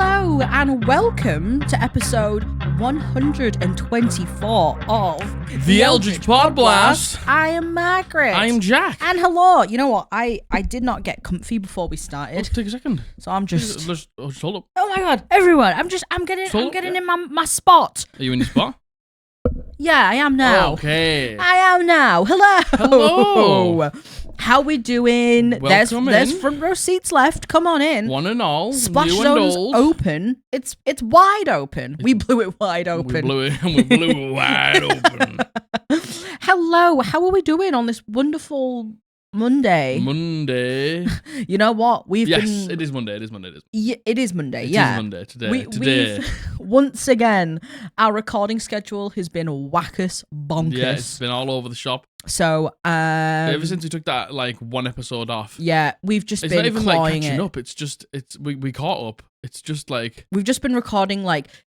Hello and welcome to episode 124 of The Eldritch Podblast. I am Margaret. I am Jack. And hello. You know what? I did not get comfy before we started. Let's take a second. So I'm just... Just hold up. Oh my god, everyone. I'm getting in my spot. Are you in your spot? Yeah, I am now. Okay. I am now. Hello. Hello. How we doing? Welcome there's in. front row seats left. Come on in. One and all. Splash new zone's and old. open. It's wide open. We blew it wide open. We blew it wide open. Hello. How are we doing on this wonderful Monday? Monday. You know what? Yes, it is Monday. It is Monday. Yeah, it is Monday. It yeah. is Monday today. We've, once again, our recording schedule has been whackers bonkers. Yeah, it's been all over the shop. So, ever since we took that one episode off. Yeah, we've just it's been not even clawing catching it. up. It's just we caught up. It's just we've just been recording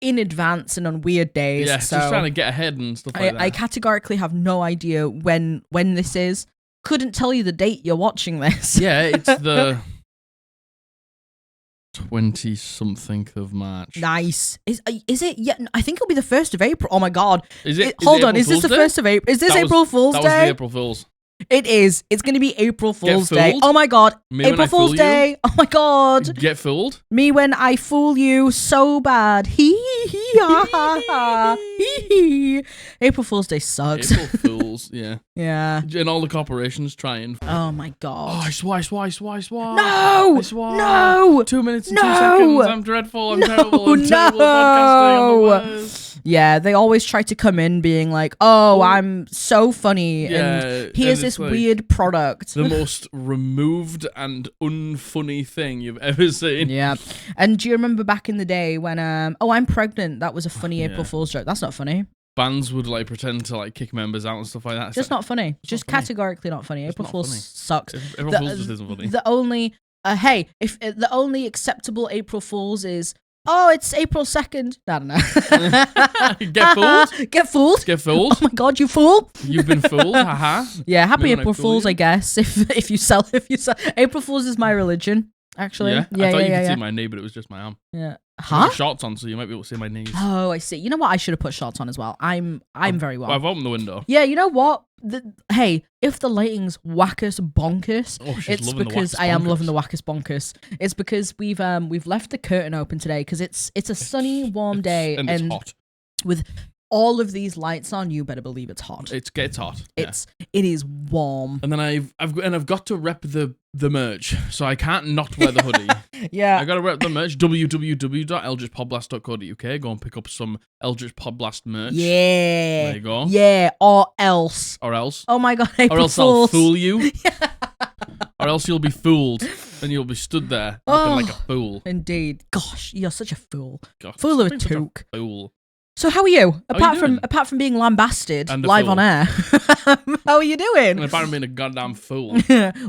in advance and on weird days. Yeah, so just trying to get ahead and stuff like that. I categorically have no idea when this is. Couldn't tell you the date you're watching this. Yeah, it's the 20-something of March. Nice. Is it? Yeah, I think it'll be the 1st of April. Oh my god. Is it? Hold on. Is this the 1st of April? Is this April Fool's Day? That was the April Fool's. It is. It's going to be April Fool's Get Day. fooled? Oh my god. Me when April I Fool's fool Day. you? Oh my god. Get fooled? Me when I fool you so bad. Hee hee ha ha ha. Hee hee. April Fool's Day sucks. April Fools, yeah. Yeah. And all the corporations trying. Oh my Oh, god. I swore. No! I swore. No! 2 minutes and No! 2 seconds. I'm dreadful. I'm terrible. I'm terrible at podcasting. I'm the worst. Yeah, they always try to come in being like, oh, I'm so funny, Yeah, and here's and this it's weird product. The most removed and unfunny thing you've ever seen. Yeah. And do you remember back in the day when, oh, I'm pregnant, that was a funny Yeah. April Fool's joke. That's not funny. Bands would pretend to kick members out and stuff like that. It's Just not funny. Just funny. categorically not funny. It's April not Fool's funny. sucks. April The- Fool's just isn't funny. The only, hey, if the only acceptable April Fool's is, oh, it's April 2nd. I don't know. Get fooled. Get fooled. Get fooled. Oh my god, you fool. You've been fooled. Haha. Yeah, happy Maybe when I April fool Fools, you. I guess. If you sell April Fools is my religion, actually. Yeah. Yeah, I thought you yeah, could yeah. see my knee, but it was just my arm. Yeah. I Huh? got shorts on, so you might be able to see my knees. Oh, I see. You know what? I should have put shorts on as well. I'm very well. I've opened the window. Yeah, you know what? Hey, if the lighting's whackers bonkers, Oh, she's it's loving because the I am bonkers. loving the wackers bonkers. It's because we've left the curtain open today because it's a sunny, warm day and it's hot. with all of these lights on. You better believe it's hot. It gets hot. Yeah. It is warm. And then I've got to rep the merch, so I can't not wear the hoodie. Yeah. I got to rep the merch. www.eldritchpodblast.co.uk. Go and pick up some Eldritch Podblast merch. Yeah. There you go. Yeah, or else. Or else. Oh my god, Or April else I'll Fools. fool you. Or else you'll be fooled. And you'll be stood there looking like a fool. Indeed. Gosh, you're such a fool. God, Fool of a being such toque. Fool. So how are you? How are you Apart from being lambasted And a live fool. on air. How are you And doing? apparently being a goddamn fool.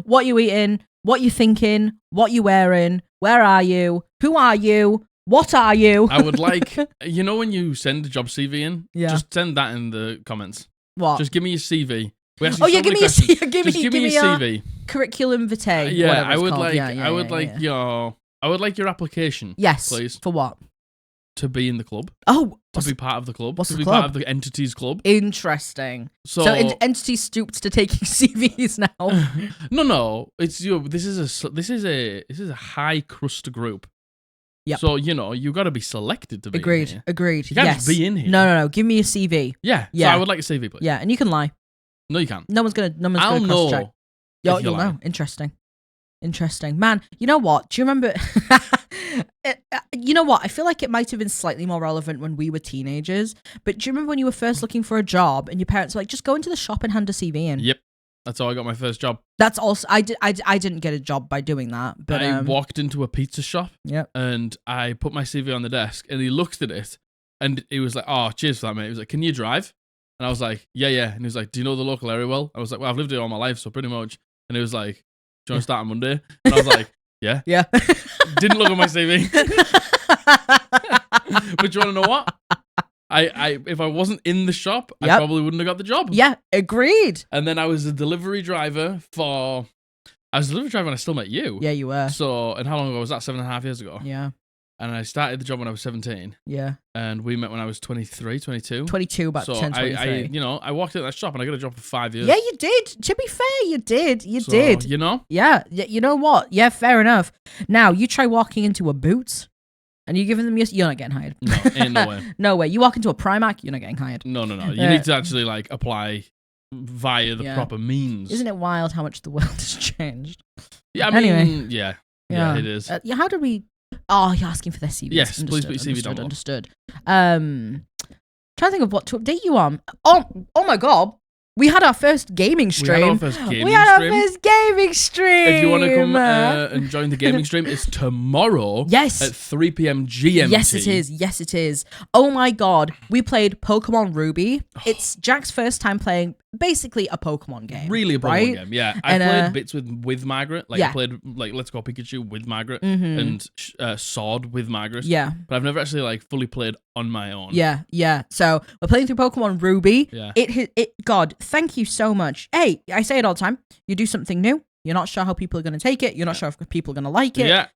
What you eating? What you thinking? What you wearing? Where are you? Who are you? What are you? I would like, when you send a job CV in, Yeah. just send that in the comments. What? Just give me your CV. We ask Oh you yeah, so give many me questions. your give Just me give me your your CV. curriculum vitae. Yeah, whatever I it's would called. like, Yeah, yeah, I would yeah, like yeah. your application. Yes. please. For what? To be in the club. Oh, To be part of the club. what's to the be club? part of the entities club. Interesting. So, So entity stooped to taking CVs now. no. It's This is a high crust group. Yep. So you got to be selected to be. In here. Agreed. You can't yes. just be in here. No. Give me a CV. Yeah. Yeah. So I would like a CV, please. Yeah, and you can lie. No, you can't. No one's gonna I'll cross check. know. You'll if you lie. know. Interesting. Man, you know what? Do you remember? You know what? I feel like it might have been slightly more relevant when we were teenagers. But do you remember when you were first looking for a job and your parents were like, just go into the shop and hand a CV in? Yep. That's how I got my first job. That's also I didn't get a job by doing that. But I walked into a pizza shop. Yep. And I put my CV on the desk, and he looked at it, and he was like, "Oh, cheers for that, mate." He was like, "Can you drive?" And I was like, "Yeah." And he was like, "Do you know the local area well?" I was like, "Well, I've lived here all my life, so pretty much." And he was like, "Do you want to start on Monday?" And I was like, "Yeah." Yeah. Didn't look at my CV. But do you want to know what? I if I wasn't in the shop, I Yep. probably wouldn't have got the job. Yeah, agreed. And then I was a delivery driver when I still met you. Yeah, you were. So, and how long ago was that? 7.5 years ago. Yeah. And I started the job when I was 17. Yeah. And we met when I was 23, 22. 22, about so 10, 23. I walked into that shop and I got a job for 5 years. Yeah, you did. To be fair, you did. You So, did. You know? Yeah. You know what? Yeah, fair enough. Now, you try walking into a Boots and you're giving them you're not getting hired. No, ain't no way. No way. You walk into a Primark, you're not getting hired. No. You need to actually like apply via the proper means. Isn't it wild how much the world has changed? Yeah, I mean, anyway. Yeah, it is. How did we... Oh, you're asking for their CVs. Yes, please put your CV down. Understood. Trying to think of what to update you on. Oh my God. We had our first gaming stream. Our first gaming stream. If you want to come and join the gaming stream, it's tomorrow. Yes. At 3 p.m. GMT. Yes, it is. Oh my God. We played Pokemon Ruby. It's Jack's first time playing basically a Pokemon game. Really a Pokemon game, yeah. I played bits with Margaret. Like, I played like Let's Go Pikachu with Margaret and Sword with Margaret. Yeah. But I've never actually like fully played on my own. Yeah. So we're playing through Pokemon Ruby. Yeah. God, thank you so much. Hey, I say it all the time. You do something new. You're not sure how people are going to take it. You're not sure if people are going to like it. Yeah.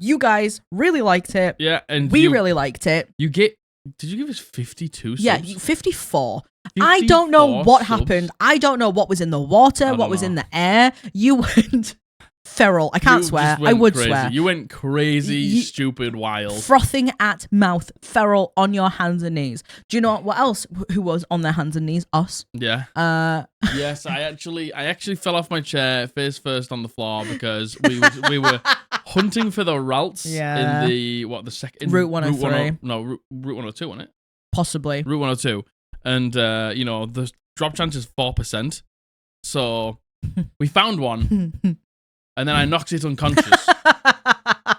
You guys really liked it. Yeah. And we really liked it. Did you give us 52 subs? Yeah, 54. I don't know what happened. I don't know what was in the water, what was in the air. You went feral. I can't swear. I would swear. You went crazy, stupid, wild. Frothing at mouth, feral on your hands and knees. Do you know what else? Who was on their hands and knees? Us. Yeah. Yes, I actually fell off my chair face first on the floor because we were hunting for the routes in the Route 103. Route 102, wasn't it? Possibly. Route 102. And the drop chance is 4%. So we found one. And then I knocked it unconscious.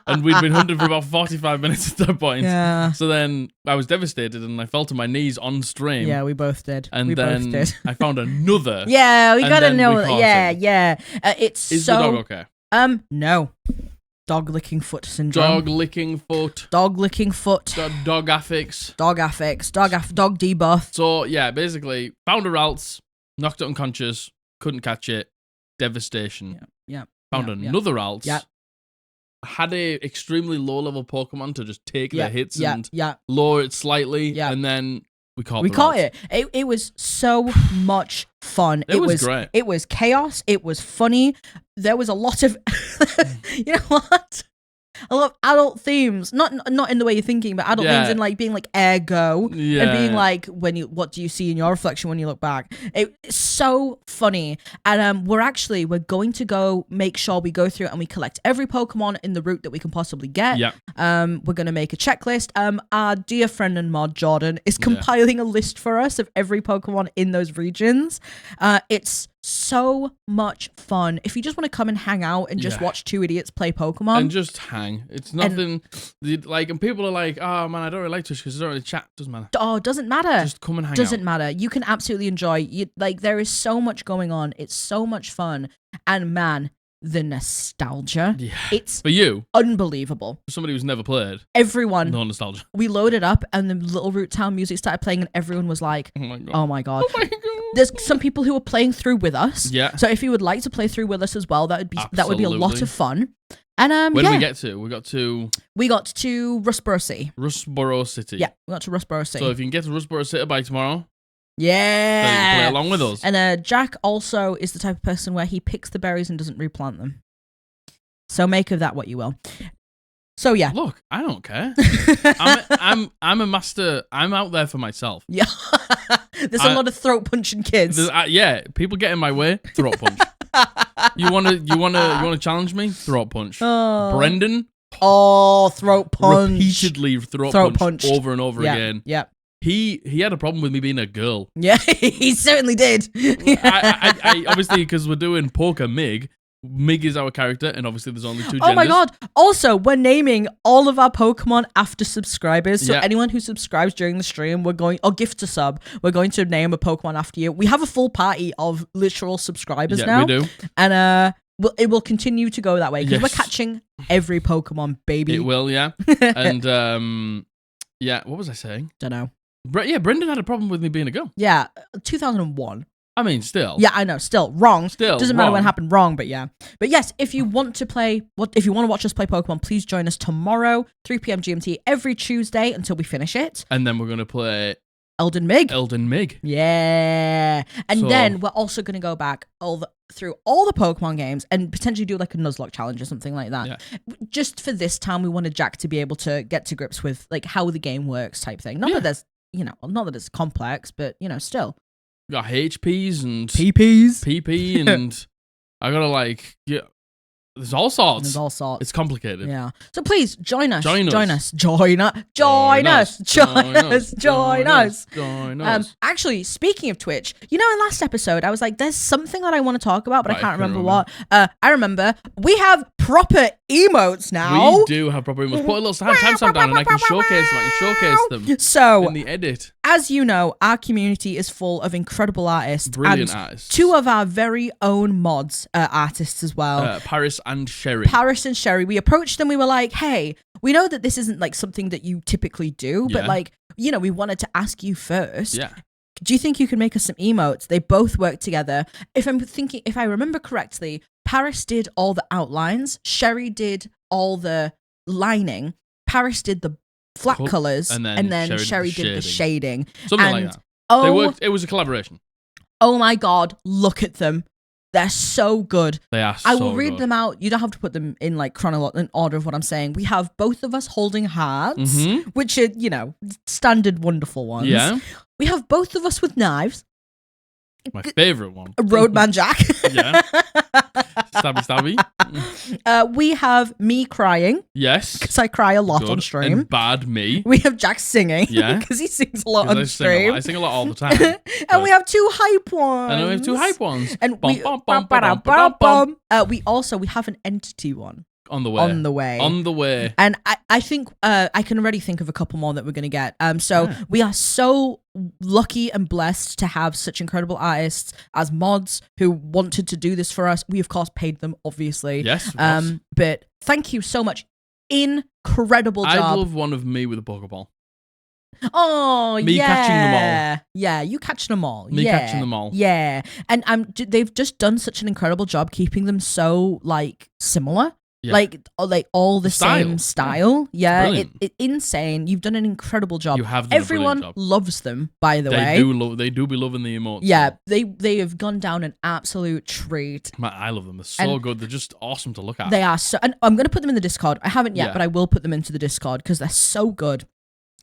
And we'd been hunting for about 45 minutes at that point. Yeah. So then I was devastated and I fell to my knees on stream. Yeah, we both did. And then I found another. Yeah, we gotta know. Yeah. It's Is the dog okay? No. Dog licking foot syndrome. Dog licking foot. Dog licking foot. Dog affix. Dog affix. Dog debuff. So yeah, basically found a Ralts, knocked it unconscious, couldn't catch it, devastation. Yeah. Found another Ralts. Yeah. Had a extremely low level Pokemon to just take the hits and yeah. lower it slightly. Yeah. And then we caught it. It was so much fun. It was great. It was chaos. It was funny. There was a lot of, you know what? A lot of adult themes, not in the way you're thinking, but adult themes in like being like ergo and being like what do you see in your reflection when you look back? It's so funny, and we're going to go make sure we go through and we collect every Pokemon in the route that we can possibly get. Yeah. We're gonna make a checklist. Our dear friend and mod Jordan is compiling a list for us of every Pokemon in those regions. It's so much fun. If you just want to come and hang out and just watch two idiots play Pokemon. And just hang. It's nothing, and people are like, oh man, I don't really like Twitch because I don't really chat. Doesn't matter. Oh, doesn't matter. Just come and hang out. Doesn't matter. You can absolutely enjoy. There is so much going on. It's so much fun. And man, the nostalgia. Yeah. It's for you unbelievable. For somebody who's never played. Everyone. No nostalgia. We loaded up and the Little Root Town music started playing and everyone was like, oh my god. Oh my god. There's some people who are playing through with us. Yeah. So if you would like to play through with us as well, that would be a lot of fun. And where did we get to? We got to Rustboro City. Rustboro City. Yeah, we got to Rustboro City. So if you can get to Rustboro City by tomorrow, yeah, then you can play along with us. And Jack also is the type of person where he picks the berries and doesn't replant them. So make of that what you will. So yeah. Look, I don't care. I'm a master. I'm out there for myself. Yeah. There's a lot of throat punching kids. People get in my way. Throat punch. You wanna challenge me? Throat punch. Oh. Brendan. Oh, throat punch. Repeatedly throat punch over and over again. Yeah. He had a problem with me being a girl. Yeah, he certainly did. I obviously, because we're doing Poker Mig. Mig is our character, and obviously there's only 2 genders. Oh my god. Also, we're naming all of our Pokemon after subscribers. So anyone who subscribes during the stream, or gifts a sub, we're going to name a Pokemon after you. We have a full party of literal subscribers now. Yeah, we do. And it will continue to go that way, because we're catching every Pokemon, baby. It will, yeah. And, what was I saying? Don't know. Yeah, Brendan had a problem with me being a girl. Yeah, 2001. I mean, still. Yeah, I know. Still wrong. Still doesn't matter when it wrong. happened. Wrong, but yeah. But yes, if you want to watch us play Pokemon, please join us tomorrow, 3 p.m. GMT, every Tuesday until we finish it. And then we're gonna play Elden Mig. Yeah, and then we're also gonna go back through all the Pokemon games and potentially do like a Nuzlocke challenge or something like that. Yeah. Just for this time, we wanted Jack to be able to get to grips with like how the game works, type thing. Not that there's, not that it's complex, but still. We got HPs and PPs, PP, and I gotta there's all sorts. It's complicated. Yeah. So please join us. Join us. Actually, speaking of Twitch, in last episode I was like, there's something that I want to talk about, but I can't remember what. I remember we have proper emotes now. We do have proper emotes. Put a little timestamp down and I can showcase them. So in the edit. As you know, our community is full of incredible artists. Brilliant artists. 2 of our very own mods are artists as well. Paris and Sherry. We approached them. We were like, hey, we know that this isn't like something that you typically do, but we wanted to ask you first. Yeah. Do you think you could make us some emotes? They both work together. If I remember correctly, Paris did all the outlines. Sherry did all the lining. Paris did the flat colors, and then Sherry did the shading. Something like that. They worked. It was a collaboration. Oh my God, look at them. They're so good. They are so I will read them out. You don't have to put them in like in order of what I'm saying. We have both of us holding hearts, which are, standard wonderful ones. Yeah. We have both of us with knives. My favorite one. Roadman Jack. Yeah. Stabby. We have me crying. Yes. Because I cry a lot on stream. And bad me. We have Jack singing. Yeah. Because he sings a lot on stream. I sing a lot all the time. And we have 2 hype ones. And we have 2 hype ones. And we have an entity one. On the way. And I think I can already think of a couple more that we're going to get. We are so lucky and blessed to have such incredible artists as mods who wanted to do this for us. We, of course, paid them, obviously. Yes. But thank you so much. Incredible job. I'd love one of me with a Pokeball. Oh, me catching them all. Yeah, you catching them all. Me catching them all. Yeah. And they've just done such an incredible job keeping them so, similar. Yeah. Like all the same style. Yeah, it's insane. You've done an incredible job. You have done Everyone a brilliant job. Loves them, by the way. They do be loving the emotes. Yeah, they have gone down an absolute treat. I love them. They're so good. They're just awesome to look at. They are so. And I'm going to put them in the Discord. I haven't yet, but I will put them into the Discord because they're so good.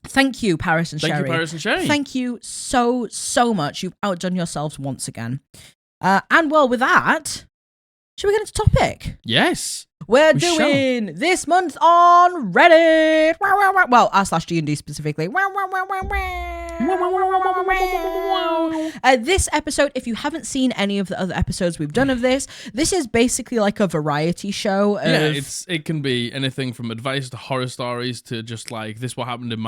Thank you, Paris and Sherry. Thank you, Paris and Sherry. Thank you so much. You've outdone yourselves once again. And well, with that, should we get into topic? Yes. We're doing this month on Reddit. Well, r/D&D specifically. This episode, if you haven't seen any of the other episodes we've done of this is basically like a variety show. It can be anything from advice to horror stories to just like this what happened in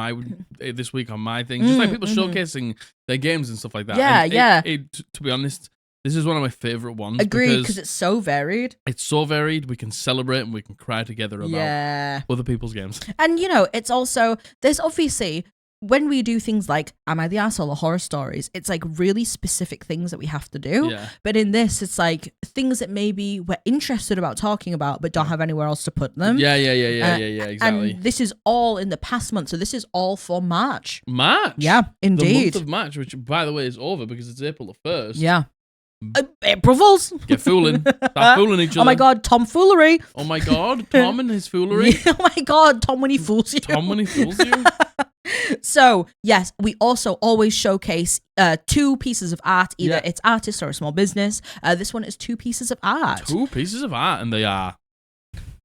this week on my thing. Just like people showcasing their games and stuff like that. Yeah, to be honest, this is one of my favorite ones. Agreed, because it's so varied. It's so varied. We can celebrate and we can cry together about other people's games. And, it's also, there's obviously, when we do things like Am I the Arsehole or horror stories, it's like really specific things that we have to do. Yeah. But in this, it's like things that maybe we're interested about talking about but don't have anywhere else to put them. Yeah, exactly. And this is all in the past month, so this is all for March. March? Yeah, indeed. The month of March, which, by the way, is over because it's April the 1st. Yeah. April Fools. Get fooling. Stop fooling each other. Oh my God, tomfoolery. Oh my God, Tom and his foolery. Oh my God, Tom when he fools you. Tom when he fools you. So, yes, we also always showcase 2 pieces of art. Either it's artist or a small business. This one is 2 pieces of art. 2 pieces of art, and they are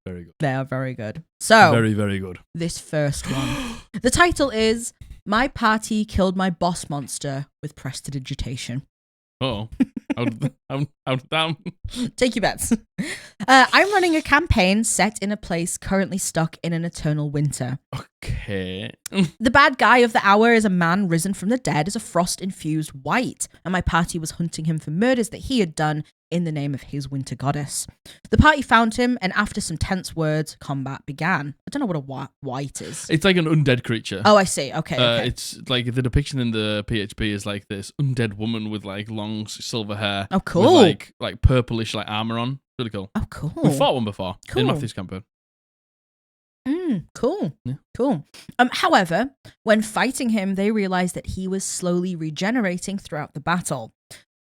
very good. They are very good. So, very, very good. This first one. The title is My Party Killed My Boss Monster with Prestidigitation. Oh, how down. Take your bets. I'm running a campaign set in a place currently stuck in an eternal winter. Okay. The bad guy of the hour is a man risen from the dead as a frost-infused white, and my party was hunting him for murders that he had done in the name of his winter goddess. The party found him, and after some tense words, combat began. I don't know what a white is. It's like an undead creature. Oh, I see. Okay. It's like the depiction in the PHP is like this undead woman with like long silver hair. Oh, cool. With like purplish like armor on. Really cool. Oh, cool. We fought one before in Matthew's campaign. Cool. Yeah. Cool. However, when fighting him, they realized that he was slowly regenerating throughout the battle.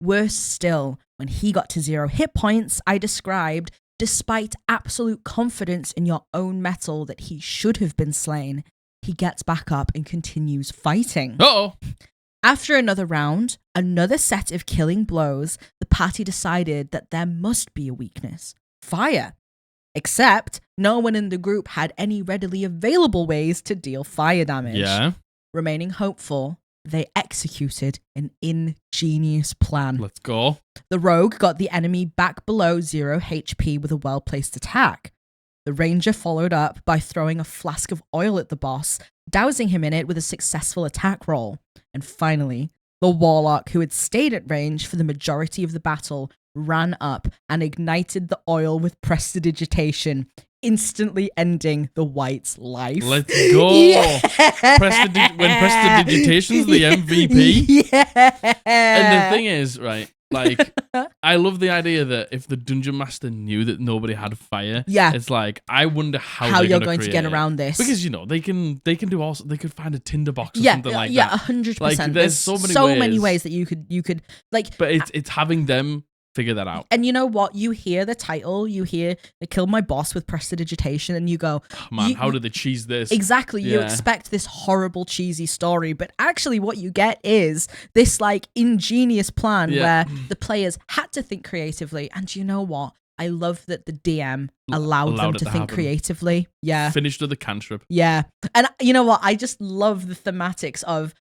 Worse still, when he got to 0 hit points, I described, despite absolute confidence in your own metal that he should have been slain, he gets back up and continues fighting. Uh-oh. After another round, another set of killing blows, the party decided that there must be a weakness. Fire. Except no one in the group had any readily available ways to deal fire damage. Yeah. Remaining hopeful, they executed an ingenious plan. Let's go. The rogue got the enemy back below 0 HP with a well-placed attack. The ranger followed up by throwing a flask of oil at the boss, dousing him in it with a successful attack roll. And finally, the warlock, who had stayed at range for the majority of the battle, ran up and ignited the oil with prestidigitation, instantly ending the white's life. Let's go. Yeah. When prestidigitation's the MVP. Yeah. And the thing is, right, like, I love the idea that if the dungeon master knew that nobody had fire, it's like, I wonder how you're going to get around this. Because, you know, they can do also, they could find a tinderbox or something like that. Yeah, 100%. Like, there's so many ways that you could like. But it's having them figure that out. And you know what? You hear the title, you hear they killed my boss with prestidigitation, and you go, oh, man, how did they cheese this? Exactly. You expect this horrible, cheesy story, but actually what you get is this like ingenious plan where the players had to think creatively. And you know what? I love that the DM allowed them to think creatively. Yeah. Finished with a cantrip. Yeah. And you know what? I just love the thematics of,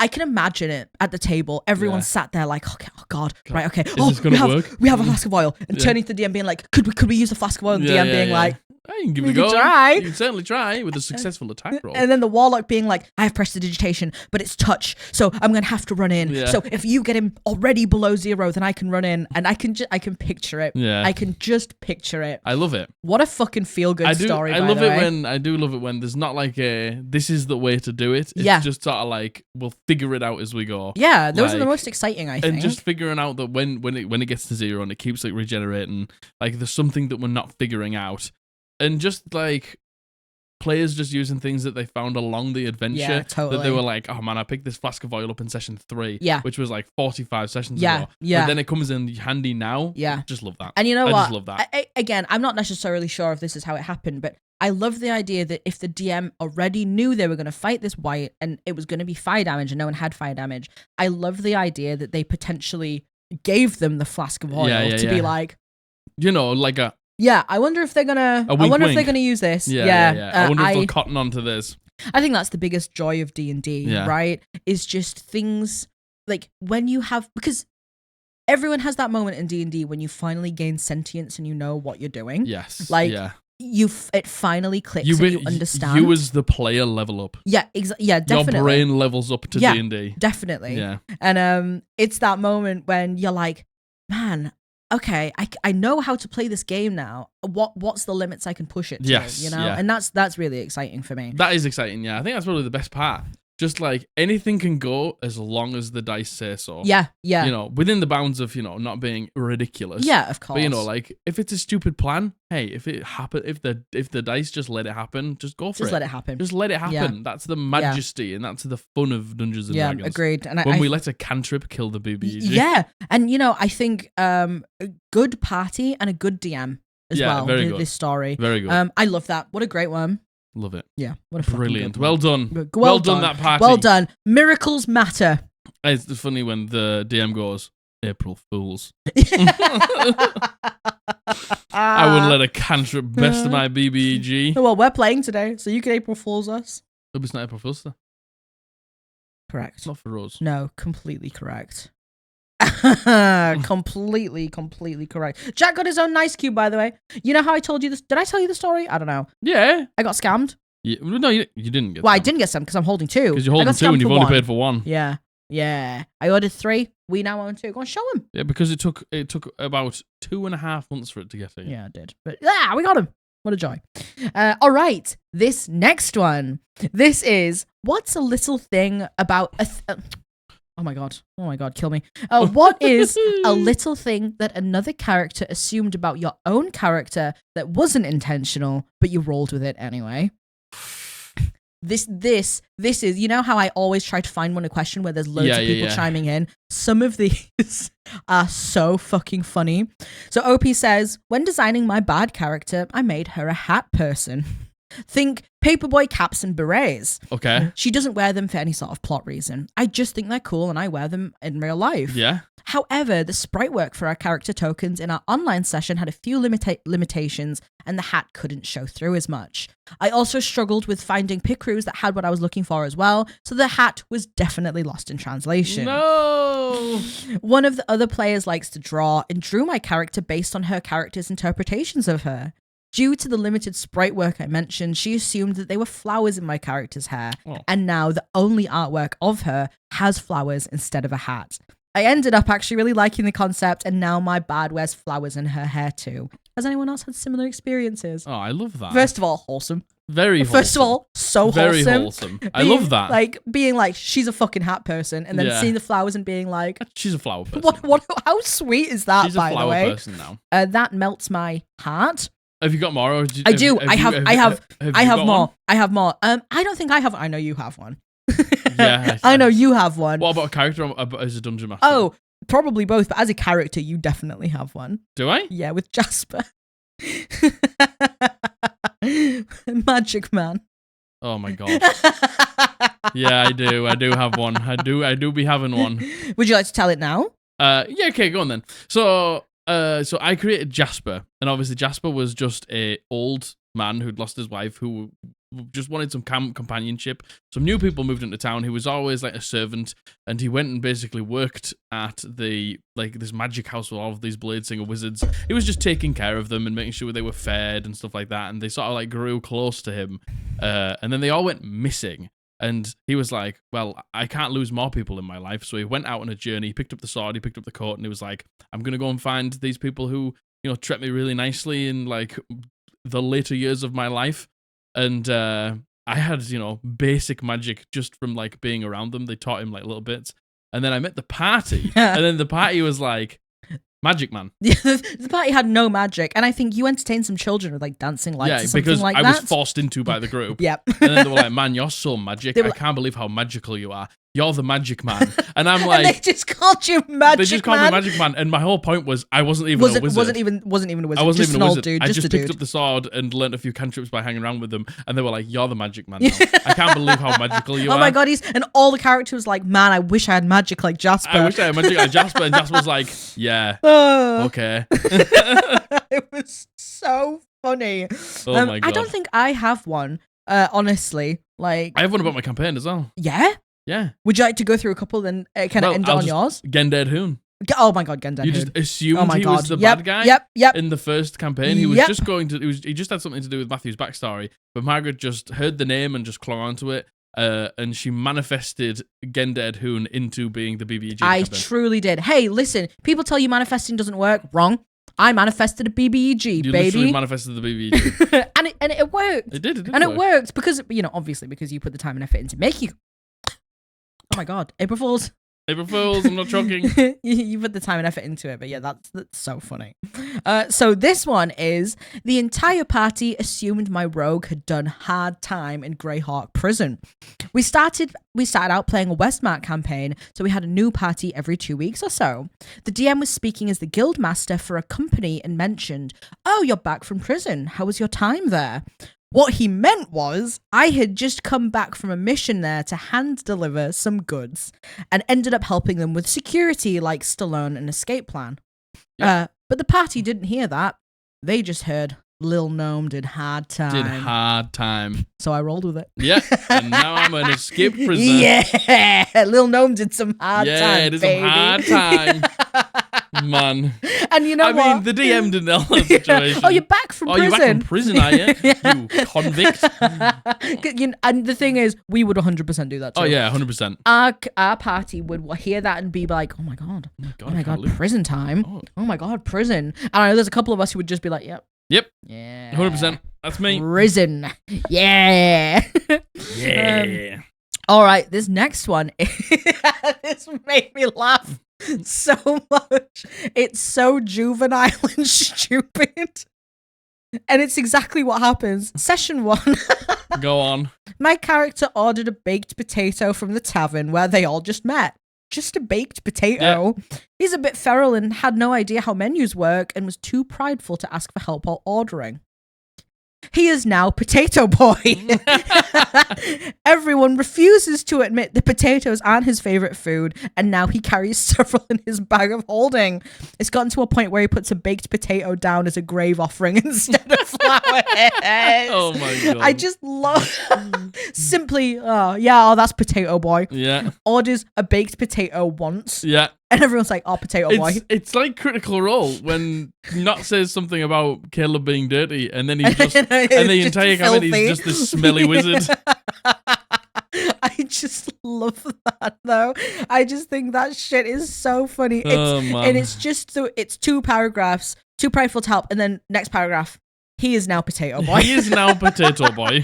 I can imagine it at the table. Everyone sat there like, okay, oh God, right, okay. Is this gonna work? We have a flask of oil. And turning to the DM being like, could we use the flask of oil? And the DM being like, you can give it a go. Try. You can certainly try with a successful attack roll. And then the warlock being like, I have prestidigitation, but it's touch, so I'm gonna have to run in. Yeah. So if you get him already below 0, then I can run in, and I can picture it. Yeah. I can just picture it. I love it. What a fucking feel good story. I do love it when there's not like this is the way to do it. It's just sort of like we'll figure it out as we go. Yeah, those are the most exciting, I think. And just figuring out that when it gets to 0 and it keeps like regenerating, like there's something that we're not figuring out. And just like players just using things that they found along the adventure that they were like, oh man, I picked this flask of oil up in session 3, which was like 45 sessions ago. But then it comes in handy now. Yeah. Just love that. And you know what? I just love that. Again, I'm not necessarily sure if this is how it happened, but I love the idea that if the DM already knew they were going to fight this white and it was going to be fire damage and no one had fire damage, I love the idea that they potentially gave them the flask of oil to be like, you know, like a, I wonder if they're gonna. If they're gonna use this. I wonder if they'll cotton onto this. I think that's the biggest joy of D&D, right? Is just things like when you have, because everyone has that moment in D&D when you finally gain sentience and you know what you're doing. Yes. Like it finally clicks and you understand. You as the player level up. Yeah, definitely. Your brain levels up to D&D. Definitely. Yeah. And it's that moment when you're like, man, okay, I know how to play this game now. What's the limits I can push it to? Yes, you know, and that's really exciting for me. That is exciting. Yeah, I think that's probably the best part. Just like anything can go as long as the dice say so. Yeah. You know, within the bounds of not being ridiculous. Yeah, of course. But like if it's a stupid plan, hey, if the dice just let it happen, just go for it. Just let it happen. Just let it happen. Yeah. That's the majesty and that's the fun of Dungeons and Dragons. Yeah, agreed. And when we let a cantrip kill the BBEG. Yeah, and I think a good party and a good DM as well. Very good. This story. Very good. I love that. What a great one. Love it. Yeah, what a brilliant. Good well done. Well done that party. Well done. Miracles matter. It's funny when the DM goes, April Fools. I wouldn't let a cantrip best my BBEG. Well, we're playing today, so you can April Fools us. It's not April Fools, though. Correct. It's not for us. No, completely correct. completely correct. Jack got his own nice cube, by the way. You know how I told you this? Did I tell you the story? I don't know. Yeah. I got scammed. Yeah. No, you didn't get scammed. Well, I didn't get scammed because I'm holding 2. Because you're holding 2 and you've only paid for 1. Yeah. Yeah. I ordered 3. We now own 2. Go and show them. Yeah, because it took about 2.5 months for it to get here. Yeah, it did. But yeah, we got them. What a joy. All right. This next one. This is, what's a little thing about oh my god, kill me. What is a little thing that another character assumed about your own character that wasn't intentional, but you rolled with it anyway? This is, you know how I always try to find one a question where there's loads of people chiming in? Some of these are so fucking funny. So OP says, when designing my bad character, I made her a hat person. Think paperboy caps and berets. Okay. She doesn't wear them for any sort of plot reason. I just think they're cool and I wear them in real life. Yeah. However, the sprite work for our character tokens in our online session had a few limitations and the hat couldn't show through as much. I also struggled with finding pick crews that had what I was looking for as well, so the hat was definitely lost in translation. No! One of the other players likes to draw and drew my character based on her character's interpretations of her. Due to the limited sprite work I mentioned, she assumed that they were flowers in my character's hair, and now the only artwork of her has flowers instead of a hat. I ended up actually really liking the concept, and now my bad wears flowers in her hair too. Has anyone else had similar experiences? Oh, I love that. First of all, wholesome. Very wholesome. First of all, so very wholesome. Wholesome. I love that. Like, being like, she's a fucking hat person, and then seeing the flowers and being like... She's a flower person. What? How sweet is that, by the way? She's a flower person now. That melts my heart. Have you got more? Or I do. I have more. One? I have more. I don't think I have. I know you have one. Yeah. I know you have one. What about a character or as a dungeon master? Oh, probably both. But as a character, you definitely have one. Do I? Yeah, with Jasper. Magic Man. Oh my god. Yeah, I do. I do have one. I do be having one. Would you like to tell it now? Yeah. Okay. Go on then. So I created Jasper, and obviously Jasper was just a old man who'd lost his wife, who just wanted some companionship. Some new people moved into town. He was always like a servant, and he went and basically worked at this magic house with all of these blade singer wizards. He was just taking care of them and making sure they were fed and stuff like that. And they sort of like grew close to him, and then they all went missing. And he was like, well, I can't lose more people in my life. So he went out on a journey, he picked up the sword, he picked up the coat, and he was like, I'm going to go and find these people who, treat me really nicely in like the later years of my life. And I had, basic magic just from like being around them. They taught him like little bits. And then I met the party, and then the party was like, Magic Man. Yeah, the party had no magic, and I think you entertained some children with like dancing lights or something like that. Yeah, because I was forced into by the group. Yep. And then they were like, man, you're so magic. I can't believe how magical you are. You're the Magic Man. And I'm like... and they just called you Magic Man. They just called me Magic Man. And my whole point was I wasn't even a wizard. Wasn't even a wizard. I wasn't just even an a old wizard. dude. I just picked dude. up the sword and learned a few cantrips by hanging around with them. And they were like, you're the Magic Man now. I can't believe how magical you are. Oh my god, and all the characters was like, man, I wish I had magic like Jasper. I wish I had magic like Jasper. And Jasper was like, yeah, okay. It was so funny. Oh my god. I don't think I have one, honestly. Like, I have one about my campaign as well. Yeah? Yeah. Would you like to go through a couple, then kind of end on yours? Gendered Hoon. Oh my god, Gendered Hoon. You just assumed he was the bad guy Yep. in the first campaign. He was just going to... He just had something to do with Matthew's backstory. But Margaret just heard the name and just clung onto it. And she manifested Gendered Hoon into being the BBG. I truly did. Hey, listen, people tell you manifesting doesn't work. Wrong. I manifested a BBEG, you baby. Literally manifested the BBEG. and it worked. It did. It worked because, obviously because you put the time and effort into making. Oh my god, April Fools. April Fools, I'm not joking. You put the time and effort into it, but yeah, that's so funny. So this one is, the entire party assumed my rogue had done hard time in Greyhawk prison. We started out playing a Westmark campaign, so we had a new party every 2 weeks or so. The DM was speaking as the guild master for a company and mentioned, oh, you're back from prison. How was your time there? What he meant was, I had just come back from a mission there to hand deliver some goods and ended up helping them with security like Stallone and escape plan. Yep. But the party didn't hear that. They just heard Lil Gnome did hard time. So I rolled with it. Yeah, and now I'm an escaped prisoner. Yeah, Lil Gnome did some hard time, Yeah, it is some hard time. Man. And you know what? I mean, the DM didn't know that situation. Oh, you're back from prison. Oh, you're back from prison, are you? You convict. And the thing is, we would 100% do that too. Oh, yeah, 100%. Our party would hear that and be like, oh my God, prison time. Oh my God, prison. And I know there's a couple of us who would just be like, yep. Yeah. 100%. That's me. Prison. Yeah. Yeah. All right, this next one, this made me laugh so much. It's so juvenile and stupid. And it's exactly what happens. Session 1. Go on. My character ordered a baked potato from the tavern where they all just met. Just a baked potato. Yeah. He's a bit feral and had no idea how menus work and was too prideful to ask for help while ordering. He is now Potato Boy. Everyone refuses to admit the potatoes aren't his favorite food, and now he carries several in his bag of holding. It's gotten to a point where he puts a baked potato down as a grave offering instead of flour heads. Oh my God. I just love simply, that's Potato Boy. Yeah. Orders a baked potato once. Yeah. And everyone's like, Potato Boy. It's like Critical Role when Nott says something about Caleb being dirty, and then he's just, and the entire comment he's just this smelly wizard. I just love that though. I just think that shit is so funny. And it's just it's 2 paragraphs, too prideful to help, and then next paragraph. He is now Potato Boy. He is now Potato Boy.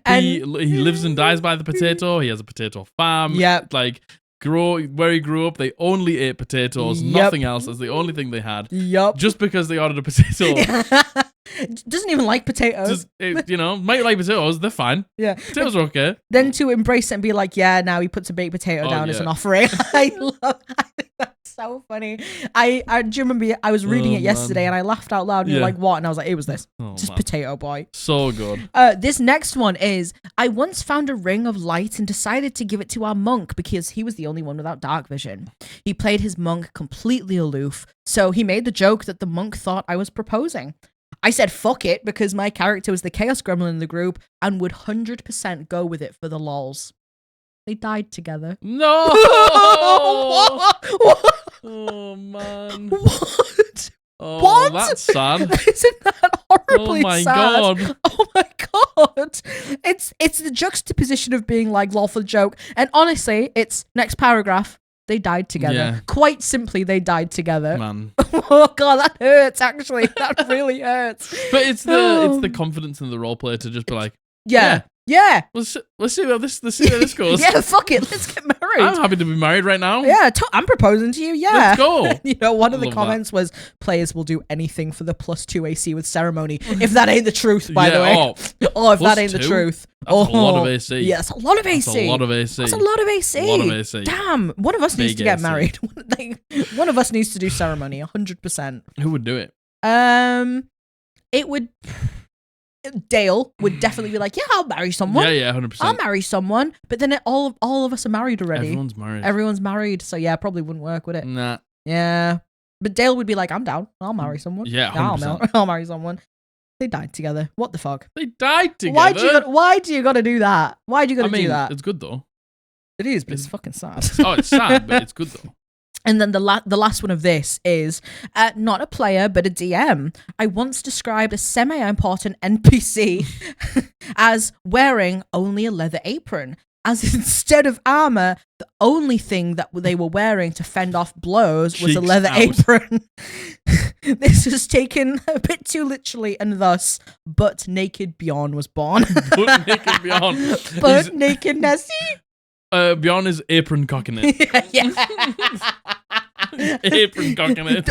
He lives and dies by the potato. He has a potato farm. Yeah. Like, where he grew up, they only ate potatoes, nothing else. That's the only thing they had. Yep. Just because they ordered a potato. Doesn't even like potatoes. Might like potatoes. They're fine. Yeah. Potatoes are okay. Then to embrace it and be like, yeah, now he puts a baked potato down as an offering. I think that's so funny. I do remember I was reading it yesterday and I laughed out loud and you're like, what? And I was like, it was this. Just Potato Boy. So good. This next one is, I once found a ring of light and decided to give it to our monk because he was the only one without dark vision. He played his monk completely aloof, so he made the joke that the monk thought I was proposing. I said fuck it because my character was the chaos gremlin in the group and would 100% go with it for the lols. They died together. No! What? Oh, man. What? Oh, what? That's sad. Isn't that horribly sad? God. Oh my God. It's the juxtaposition of being like lol for the joke. And honestly, it's next paragraph. They died together. Yeah. Quite simply, they died together. Man. Oh God, that hurts. Actually, that really hurts. But it's the confidence in the role player to just be like, yeah. Let's see where this goes. Yeah, fuck it. Let's get married. I'm happy to be married right now. Yeah, I'm proposing to you. Yeah, let's go. You know, one of the comments was, "Players will do anything for the +2 AC with ceremony." If that ain't the truth, by the way. If that ain't the truth. That's a lot of AC. Yeah, that's a lot of AC. That's a lot of AC. That's a lot of AC. A lot of AC. Damn, one of us needs to get married. One of us needs to do ceremony. 100%. Who would do it? It would. Dale would definitely be like, yeah, I'll marry someone. Yeah, 100%. I'll marry someone. But then all of us are married already. Everyone's married. So yeah, probably wouldn't work, would it? Nah. Yeah. But Dale would be like, I'm down. I'll marry someone. Yeah, 100%. I'll marry someone. They died together. What the fuck? They died together? Why do you gotta do that? Why do you gotta do that? It's good though. It is, but it's fucking sad. Oh, it's sad, but it's good though. And then the last one of this is not a player, but a DM. I once described a semi-important NPC as wearing only a leather apron, as instead of armor, the only thing that they were wearing to fend off blows was a leather apron. This was taken a bit too literally, and thus, Butt Naked Bjorn was born. Butt Naked Bjorn. Butt Naked Nessie? Bjorn is apron cocking it. Apron cocking it.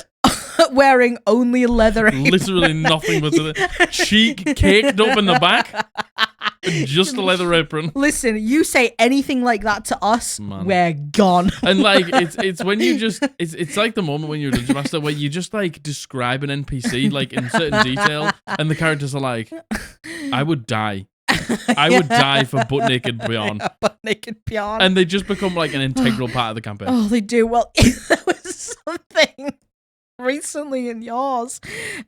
Wearing only a leather apron. Literally nothing but the cheek caked up in the back. Just a leather apron. Listen, you say anything like that to us, we're gone. And like it's when you just it's like the moment when you're a dungeon master where you just like describe an NPC like in certain detail, and the characters are like, I would die. I would die for Butt Naked Bjorn. Yeah, Butt Naked Bjorn. And they just become like an integral part of the campaign. Oh, they do. Well, there was something recently in yours.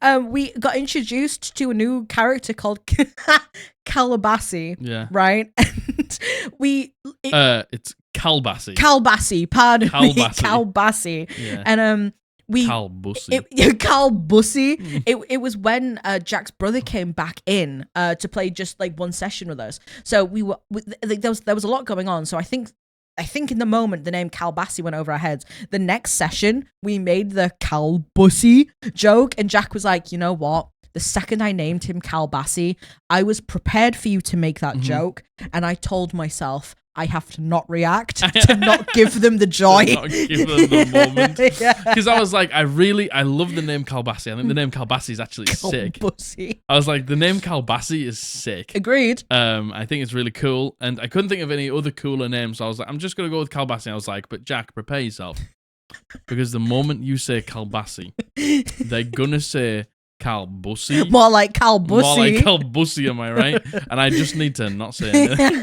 We got introduced to a new character called Calabassi. Yeah. Right? And it's Calbassi. Calbassi, pardon me. Calbassi. Calbassi. Yeah. And Cal Bussy. Cal Bussy. It was when Jack's brother came back in to play just like one session with us. So there was a lot going on. So I think in the moment the name Cal Bussy went over our heads. The next session we made the Cal Bussy joke, and Jack was like, you know what? The second I named him Cal Bussy, I was prepared for you to make that joke, and I told myself I have to not react, to not give them the joy. To not give them the moment. Because I was like, I love the name Cal Bussy. I think the name Cal Bussy is actually sick. Bussy. I was like, the name Cal Bussy is sick. Agreed. I think it's really cool, and I couldn't think of any other cooler names, so I was like, I'm just going to go with Cal Bussy. I was like, but Jack, prepare yourself. Because the moment you say Cal Bussy, they're going to say Cal Bussy. More like Cal Bussy. More like Cal Bussy, am I right? And I just need to not say anything.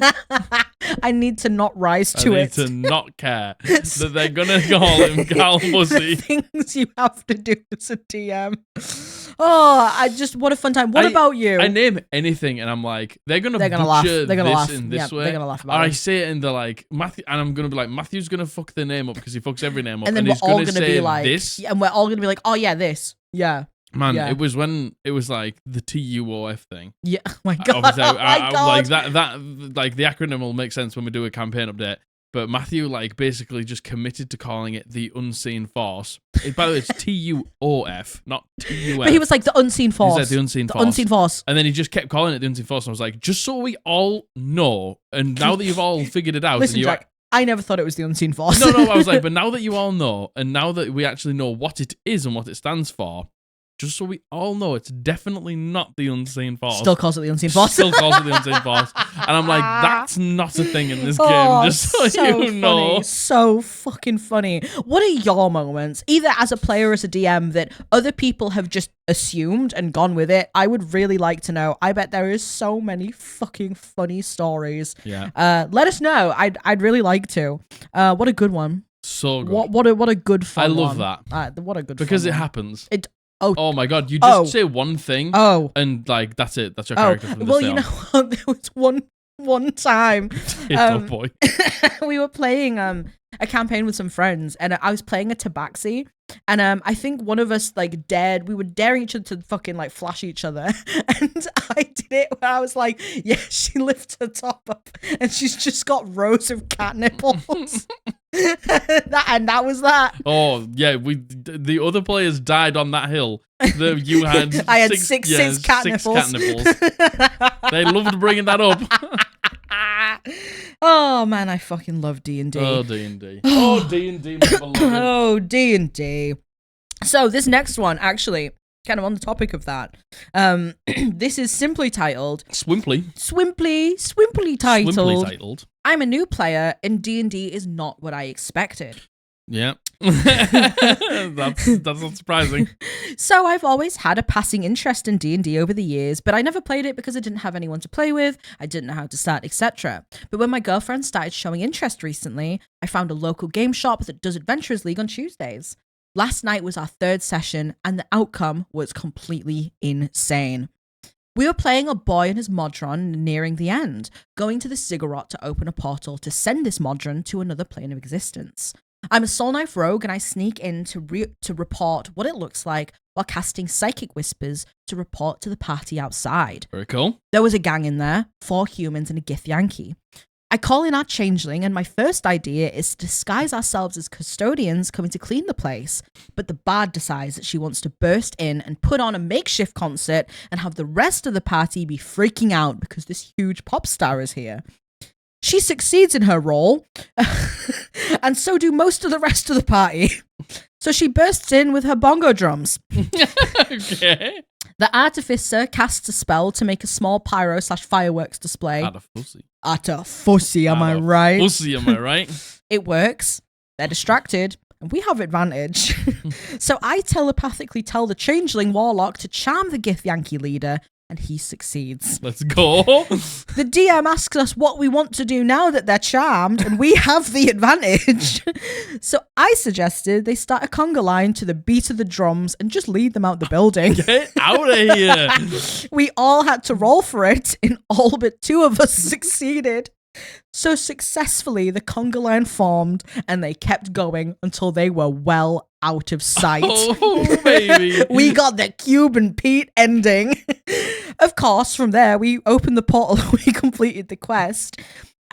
I need to not rise to it. I need to not care that they're going to call him Cal Bussy. Things you have to do as a DM. Oh, what a fun time. What about you? I name anything and I'm like, they're going to butcher this in this way. They're going to laugh about or it. I say it and they're like, Matthew, and I'm going to be like, Matthew's going to fuck their name up because he fucks every name up. And then he's we're all going to be like, this. And we're all going to be like, oh yeah, this. Yeah. Man, yeah. It was when it was like the TUOF thing. Yeah, oh my god. Obviously, God. like that like the acronym will make sense when we do a campaign update. But Matthew like basically just committed to calling it the Unseen Force. By the way, it's TUOF, not TUF. But he was like the Unseen Force. He said the Unseen Force. Unseen Force. And then he just kept calling it the Unseen Force. And I was like, just so we all know, and now that you've all figured it out, listen, and Jack, I never thought it was the Unseen Force. No, I was like, but now that you all know, and now that we actually know what it is and what it stands for, just so we all know, it's definitely not the Unseen Force. Still calls it the Unseen Force. Still calls it the Unseen Force. And I'm like, that's not a thing in this game, just so you know. So fucking funny. What are your moments, either as a player or as a DM, that other people have just assumed and gone with it? I would really like to know. I bet there is so many fucking funny stories. Yeah. Let us know. I'd really like to. What a good one. So good. What a good fun I love one. that. What a good because fun it one. happens. Oh my god! You just say one thing. And like that's it. That's your character. From the well, you know what? There was one time. Boy. We were playing a campaign with some friends, and I was playing a tabaxi, and I think one of us we were daring each other to fucking like flash each other, and I did it where I was like, yeah, she lifts her top up, and she's just got rows of cat nipples. that was that. Oh yeah, the other players died on that hill. You had I had six cat nipples. They loved bringing that up. Oh man, I fucking love D&D. Oh D&D. Oh D&D. Oh D&D. So this next one, actually, kind of on the topic of that. This is simply titled Swimply titled. I'm a new player, and D&D is not what I expected. Yeah. that's not surprising. So I've always had a passing interest in D&D over the years, but I never played it because I didn't have anyone to play with, I didn't know how to start, etc. But when my girlfriend started showing interest recently, I found a local game shop that does Adventurers League on Tuesdays. Last night was our third session, and the outcome was completely insane. We were playing a boy and his Modron nearing the end, going to the Ziggurat to open a portal to send this Modron to another plane of existence. I'm a Soul Knife rogue, and I sneak in to report what it looks like while casting Psychic Whispers to report to the party outside. Very cool. There was a gang in there, 4 humans and a Gith Yankee. I call in our changeling, and my first idea is to disguise ourselves as custodians coming to clean the place, but the bard decides that she wants to burst in and put on a makeshift concert and have the rest of the party be freaking out because this huge pop star is here. She succeeds in her role, and so do most of the rest of the party. So she bursts in with her bongo drums. Okay. The artificer casts a spell to make a small pyro/fireworks display. Utter fussy, am I right? Fussy, am I right? It works. They're distracted, and we have advantage. So I telepathically tell the changeling warlock to charm the Gith Yankee leader, and he succeeds. Let's go. The DM asks us what we want to do now that they're charmed, and we have the advantage. So I suggested they start a conga line to the beat of the drums and just lead them out the building. Get out of here. We all had to roll for it, and all but 2 of us succeeded. So successfully, the conga line formed, and they kept going until they were well out of sight. Oh, baby. We got the Cube and Pete ending. Of course, from there, we opened the portal and we completed the quest.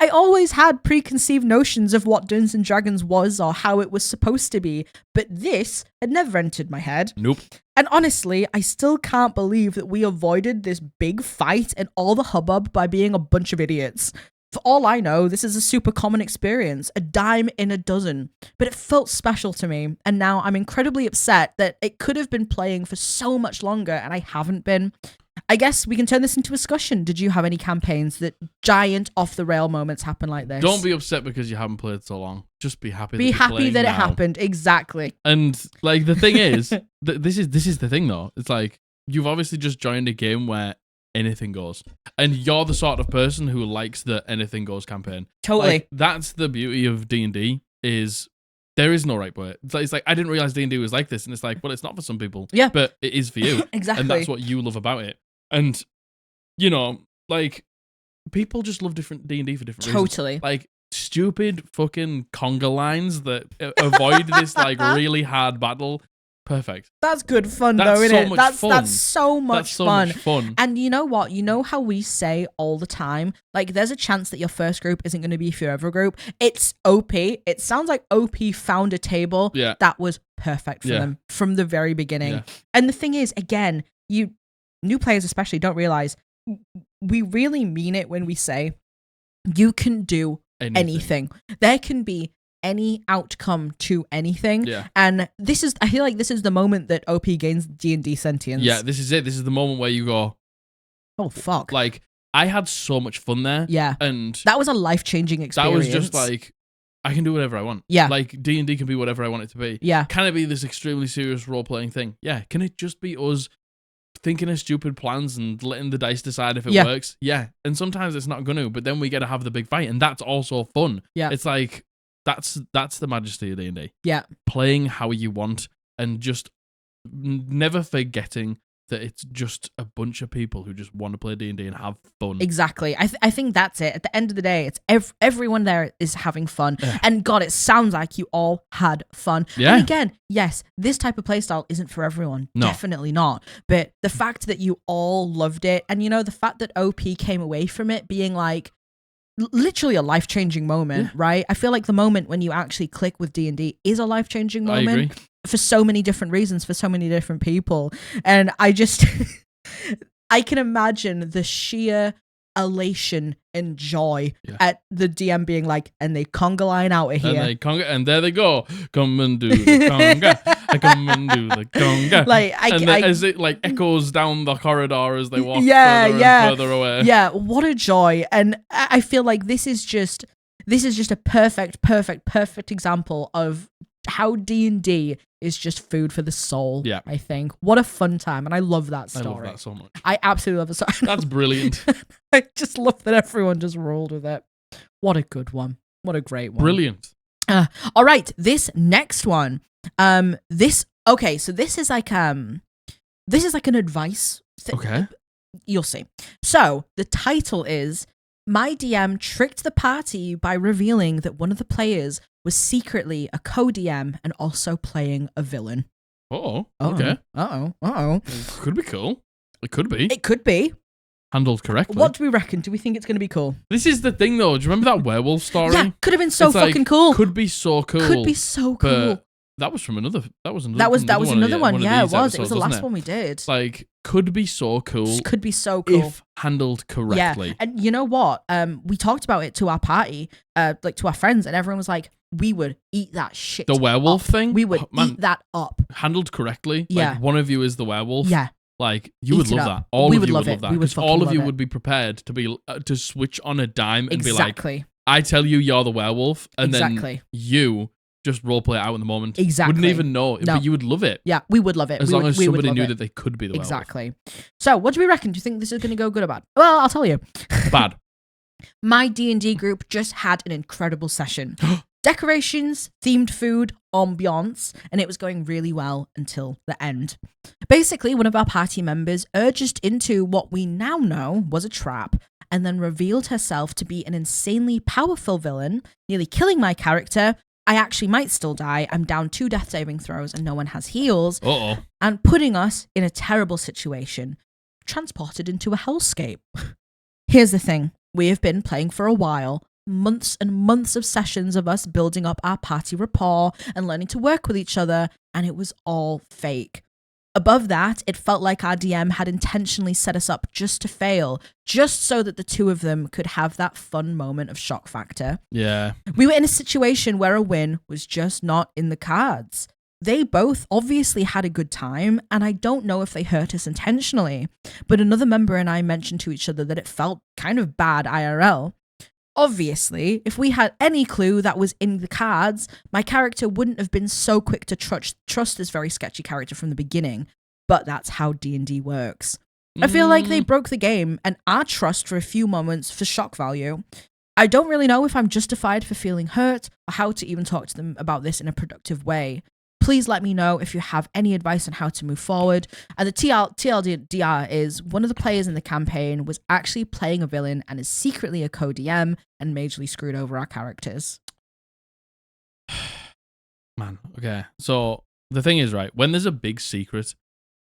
I always had preconceived notions of what Dungeons and Dragons was or how it was supposed to be, but this had never entered my head. Nope. And honestly, I still can't believe that we avoided this big fight and all the hubbub by being a bunch of idiots. For all I know, this is a super common experience, a dime in a dozen, but it felt special to me, and now I'm incredibly upset that it could have been playing for so much longer and I haven't been. I guess we can turn this into a discussion. Did you have any campaigns that giant off-the-rail moments happen like this? Don't be upset because you haven't played so long. Just be happy. Be happy that now. it happened. Exactly. And like the thing is, this is the thing though. It's like you've obviously just joined a game where anything goes, and you're the sort of person who likes the anything goes campaign. Totally. Like, that's the beauty of D&D is there is no right way. It's like I didn't realize D&D was like this, and it's like, well, it's not for some people. Yeah. But it is for you. Exactly. And that's what you love about it. And you know, like people just love different D&D for different reasons. Totally. Like stupid fucking conga lines that avoid this like really hard battle. Perfect. That's good fun, That's though, isn't so it? much That's fun. that's so much That's so fun. much fun. And you know what? You know how we say all the time, like, there's a chance that your first group isn't going to be your forever group. It's OP. It sounds like OP found a table that was perfect for them from the very beginning. Yeah. And the thing is, again, you new players especially don't realize we really mean it when we say you can do anything. There can be any outcome to anything. Yeah. And I feel like this is the moment that OP gains D&D sentience. Yeah, this is it. This is the moment where you go, oh, fuck. like, I had so much fun there. Yeah. And that was a life-changing experience. that was just like, I can do whatever I want. Yeah. Like, D&D can be whatever I want it to be. Yeah. Can it be this extremely serious role-playing thing? Yeah. Can it just be us thinking of stupid plans and letting the dice decide if it works? Yeah. And sometimes it's not going to, but then we get to have the big fight, and that's also fun. Yeah. It's like, that's the majesty of D&D. Yeah. Playing how you want and just never forgetting that it's just a bunch of people who just want to play D&D and have fun. Exactly. I think that's it. At the end of the day, it's everyone there is having fun. Yeah. And God, it sounds like you all had fun. Yeah. And again, yes, this type of playstyle isn't for everyone. No. Definitely not. But the fact that you all loved it, and you know, the fact that OP came away from it being like, literally a life-changing moment, right? I feel like the moment when you actually click with D&D is a life-changing moment. I agree. For so many different reasons, for so many different people. And I just, I can imagine the sheer elation and joy at the DM being like, and they conga line out of here. And there they go. Come and do the conga. Come and do the conga. Like, as it like echoes down the corridor as they walk further and further away. Yeah, what a joy. And I feel like this is just a perfect example of how D&D is just food for the soul. Yeah. I think. What a fun time. And I love that story. I love that so much. I absolutely love the story. That's brilliant. I just love that everyone just rolled with it. What a good one. What a great one. Brilliant. All right. This next one. So this is like an advice thing. Okay. You'll see. So the title is, my DM tricked the party by revealing that one of the players was secretly a co-DM and also playing a villain. Oh, okay. Could be cool. It could be. It could be. Handled correctly. What do we reckon? Do we think it's going to be cool? This is the thing, though. Do you remember that werewolf story? Yeah, could have been so fucking cool. Could be so cool. Could be so cool. But that was from another. That was another. That was another one. Yeah, it was. Episodes, it was the last one we did. Like, could be so cool. Just could be so cool if handled correctly. Yeah, and you know what? We talked about it to our party, like to our friends, and everyone was like, "We would eat that shit." The werewolf thing. We would eat that up. Handled correctly. Yeah. Like, one of you is the werewolf. Yeah. Like, you would love that. All of you would love that. Because all of you would would be prepared to be to switch on a dime and be like, I tell you you're the werewolf, and then you just roleplay it out in the moment. Exactly. Wouldn't even know, but you would love it. Yeah, we would love it. As long as somebody knew that they could be the werewolf. Exactly. So, what do we reckon? Do you think this is going to go good or bad? Well, I'll tell you. Bad. My D&D group just had an incredible session. Decorations, themed food, ambiance, and it was going really well until the end. Basically, one of our party members urged us into what we now know was a trap, and then revealed herself to be an insanely powerful villain, nearly killing my character. I actually might still die. I'm down 2 death saving throws and no one has heals. Uh-oh. And putting us in a terrible situation. Transported into a hellscape. Here's the thing. We have been playing for a while. Months and months of sessions of us building up our party rapport and learning to work with each other. And it was all fake. Above that, it felt like our DM had intentionally set us up just to fail, just so that the 2 of them could have that fun moment of shock factor. Yeah. We were in a situation where a win was just not in the cards. They both obviously had a good time, and I don't know if they hurt us intentionally, but another member and I mentioned to each other that it felt kind of bad IRL. Obviously, if we had any clue that was in the cards, my character wouldn't have been so quick to trust this very sketchy character from the beginning. But that's how D&D works. I feel like they broke the game and our trust for a few moments for shock value. I don't really know if I'm justified for feeling hurt or how to even talk to them about this in a productive way. Please let me know if you have any advice on how to move forward. And the TLDR is one of the players in the campaign was actually playing a villain and is secretly a co-DM and majorly screwed over our characters. Man, okay. So the thing is, right, when there's a big secret,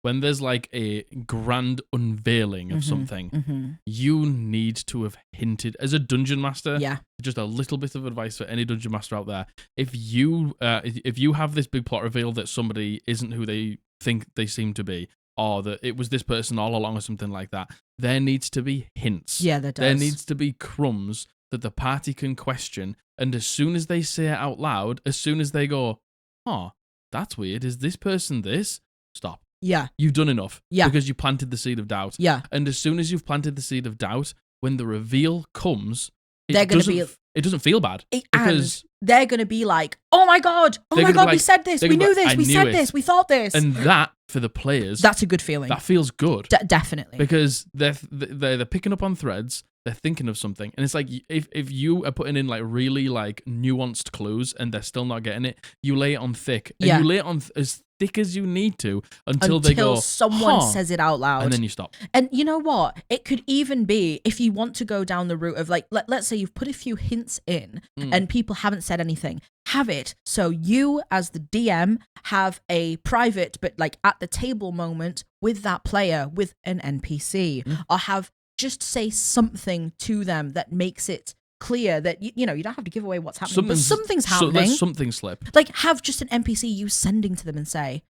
when there's like a grand unveiling of something, you need to have hinted as a dungeon master. Yeah. Just a little bit of advice for any dungeon master out there. If you have this big plot reveal that somebody isn't who they think they seem to be, or that it was this person all along or something like that, there needs to be hints. Yeah, there does. There needs to be crumbs that the party can question. And as soon as they say it out loud, as soon as they go, oh, that's weird. Is this person this? Stop. Yeah. You've done enough. Yeah. Because you planted the seed of doubt. Yeah. And as soon as you've planted the seed of doubt, when the reveal comes, it doesn't feel bad. Because they're going to be like, oh my God, we said this, we knew this, we said this, we thought this. And that, for the players, that's a good feeling. That feels good. Definitely. Because they're picking up on threads, they're thinking of something. And it's like, if you are putting in like really like nuanced clues and they're still not getting it, you lay it on thick. And you lay it on as thick as you need to until they go, someone says it out loud. And then you stop. And you know what? It could even be if you want to go down the route of like, let's say you've put a few hints in and people haven't said anything. Have it so you as the DM have a private but like at the table moment with that player with an NPC or have just say something to them that makes it clear that you don't have to give away what's happening, but something's happening. So let something slip. Like have just an NPC you sending to them and say,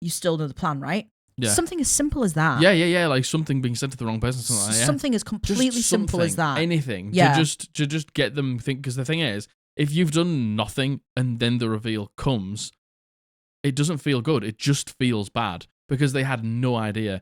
you still know the plan, right? Yeah. Something as simple as that. Yeah. Like something being sent to the wrong person. Something like that, Something as completely simple as that. Anything. Yeah. To just get them think. Because the thing is, if you've done nothing and then the reveal comes, it doesn't feel good. It just feels bad because they had no idea.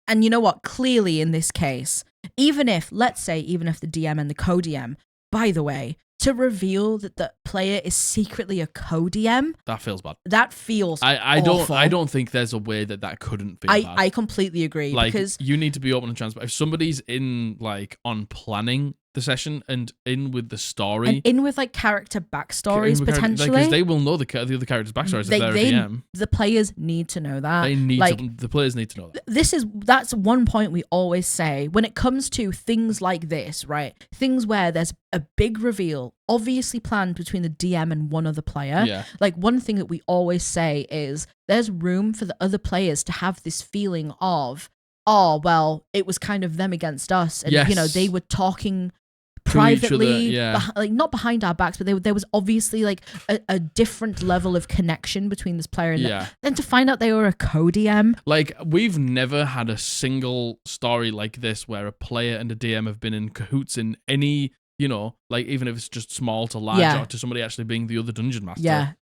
And you know what? Clearly in this case, even if the DM and the co-DM, by the way, to reveal that the player is secretly a co-DM, that feels bad. That feels awful. I don't think there's a way that couldn't feel bad. I completely agree. Like, because you need to be open and transparent. If somebody's in like on planning the session and in with the story, and in with like character backstories potentially, because they will know the other characters' backstories if they're a DM. The players need to know that. The players need to know that. That's one point we always say when it comes to things like this, right? Things where there's a big reveal, obviously planned between the DM and one other player. Yeah. Like one thing that we always say is there's room for the other players to have this feeling of, oh well, it was kind of them against us, and they were talking privately, like not behind our backs, but there was obviously like a different level of connection between this player and them. Then to find out they were a co-DM. Like, we've never had a single story like this where a player and a DM have been in cahoots in any, like even if it's just small to large or to somebody actually being the other dungeon master.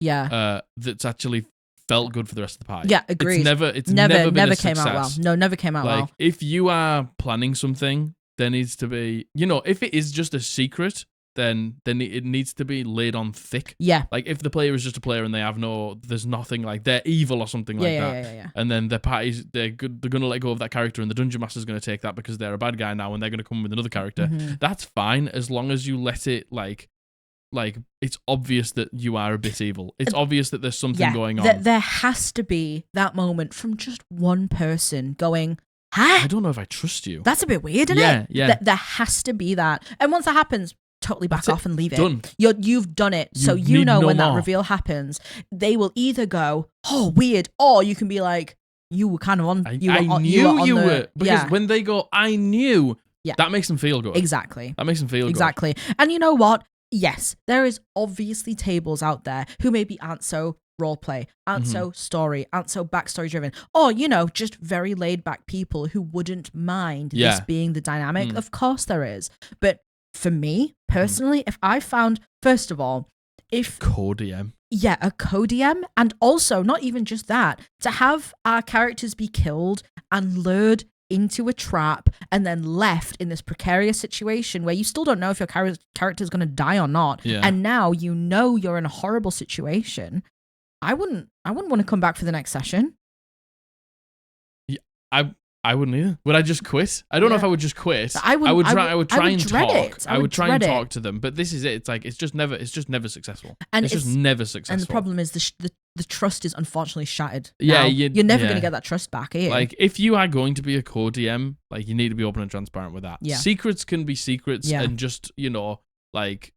That's actually felt good for the rest of the party. Yeah, agreed. It's never been a came success. out well. No, never came out well. Like, if you are planning something, there needs to be, if it is just a secret, then it needs to be laid on thick. Yeah. Like, if the player is just a player and there's nothing like, they're evil or something like that. Yeah. And then their parties, they're going to let go of that character and the dungeon master's going to take that because they're a bad guy now and they're going to come with another character. Mm-hmm. That's fine as long as you let it, like it's obvious that you are a bit evil. It's obvious that there's something going on. There has to be that moment from just one person going, huh? I don't know if I trust you. That's a bit weird, isn't it? Yeah. There has to be that. And once that happens, totally back off and leave it. Done. You've done it. So you know when that reveal happens, they will either go, oh, weird, or you can be like, you were kind of on. I knew you were. Because when they go, I knew, that makes them feel good. Exactly. That makes them feel good. Exactly. And you know what? Yes, there is obviously tables out there who maybe aren't so roleplay, aren't so story, aren't so backstory driven, or, just very laid back people who wouldn't mind this being the dynamic. Of course there is. But for me, personally, if I found, first of all, co-DM. Yeah, a co-DM, and also not even just that, to have our characters be killed and lured into a trap and then left in this precarious situation where you still don't know if your character is going to die or not, and now you're in a horrible situation. I wouldn't want to come back for the next session. Yeah, I wouldn't either. Would I just quit? I don't know if I would just quit. I would try and talk. I would try and talk to them, but this is it. It's like it's just never successful. And it's just never successful. And the problem is the trust is unfortunately shattered. Yeah, you're never going to get that trust back, are you? Like, if you are going to be a co-DM, like, you need to be open and transparent with that. Yeah. Secrets can be secrets and just, like,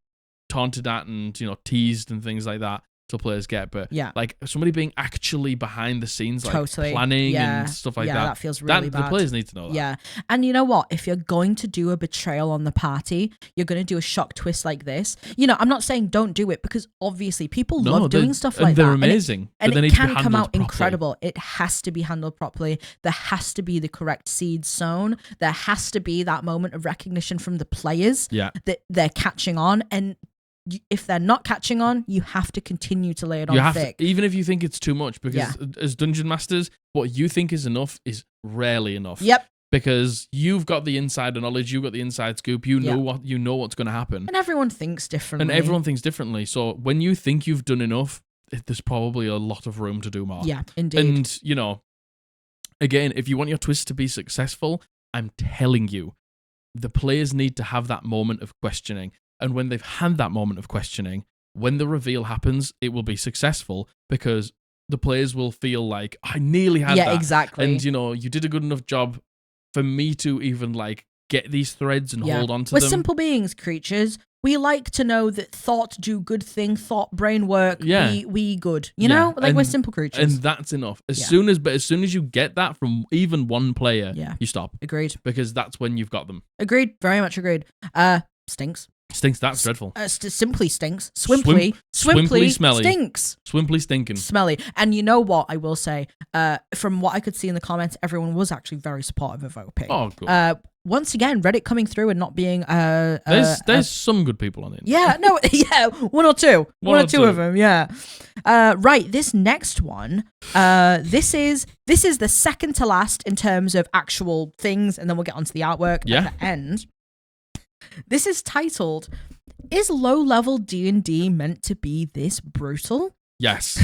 taunted at and, teased and things like that till players get. But, like, somebody being actually behind the scenes, like, planning and stuff like that. Yeah, that feels really bad. The players need to know that. Yeah. And you know what? If you're going to do a betrayal on the party, you're going to do a shock twist like this. I'm not saying don't do it, because obviously people love doing stuff like that. They're amazing. And it can come out incredible. It has to be handled properly. There has to be the correct seeds sown. There has to be that moment of recognition from the players that they're catching on. And if they're not catching on, you have to continue to lay it on thick. Even if you think it's too much, because as dungeon masters, what you think is enough is rarely enough. Yep. Because you've got the inside knowledge, you've got the inside scoop, you know what's going to happen. And everyone thinks differently. So when you think you've done enough, there's probably a lot of room to do more. Yeah, indeed. And, again, if you want your twist to be successful, I'm telling you, the players need to have that moment of questioning. And when they've had that moment of questioning, when the reveal happens, it will be successful, because the players will feel like, I nearly had that. Yeah, exactly. And, you did a good enough job for me to even, like, get these threads and hold on to them. We're simple beings, creatures. We like to know that thought do good thing, thought brain work. Yeah. We good. You know? Like, we're simple creatures. And that's enough. As soon as you get that from even one player, you stop. Agreed. Because that's when you've got them. Agreed. Very much agreed. Stinks. Stinks, that's dreadful. Simply stinks. Swimply smelly. Stinks. Swimply stinking. Smelly. And you know what I will say? From what I could see in the comments, everyone was actually very supportive of OP. Oh, good. Once again, Reddit coming through and not being there's some good people on it. Yeah, no, one or two. One or two of them, yeah. Right, this next one, this is the second to last in terms of actual things, and then we'll get onto the artwork at the end. This is titled, "Is low-level D&D meant to be this brutal?" Yes.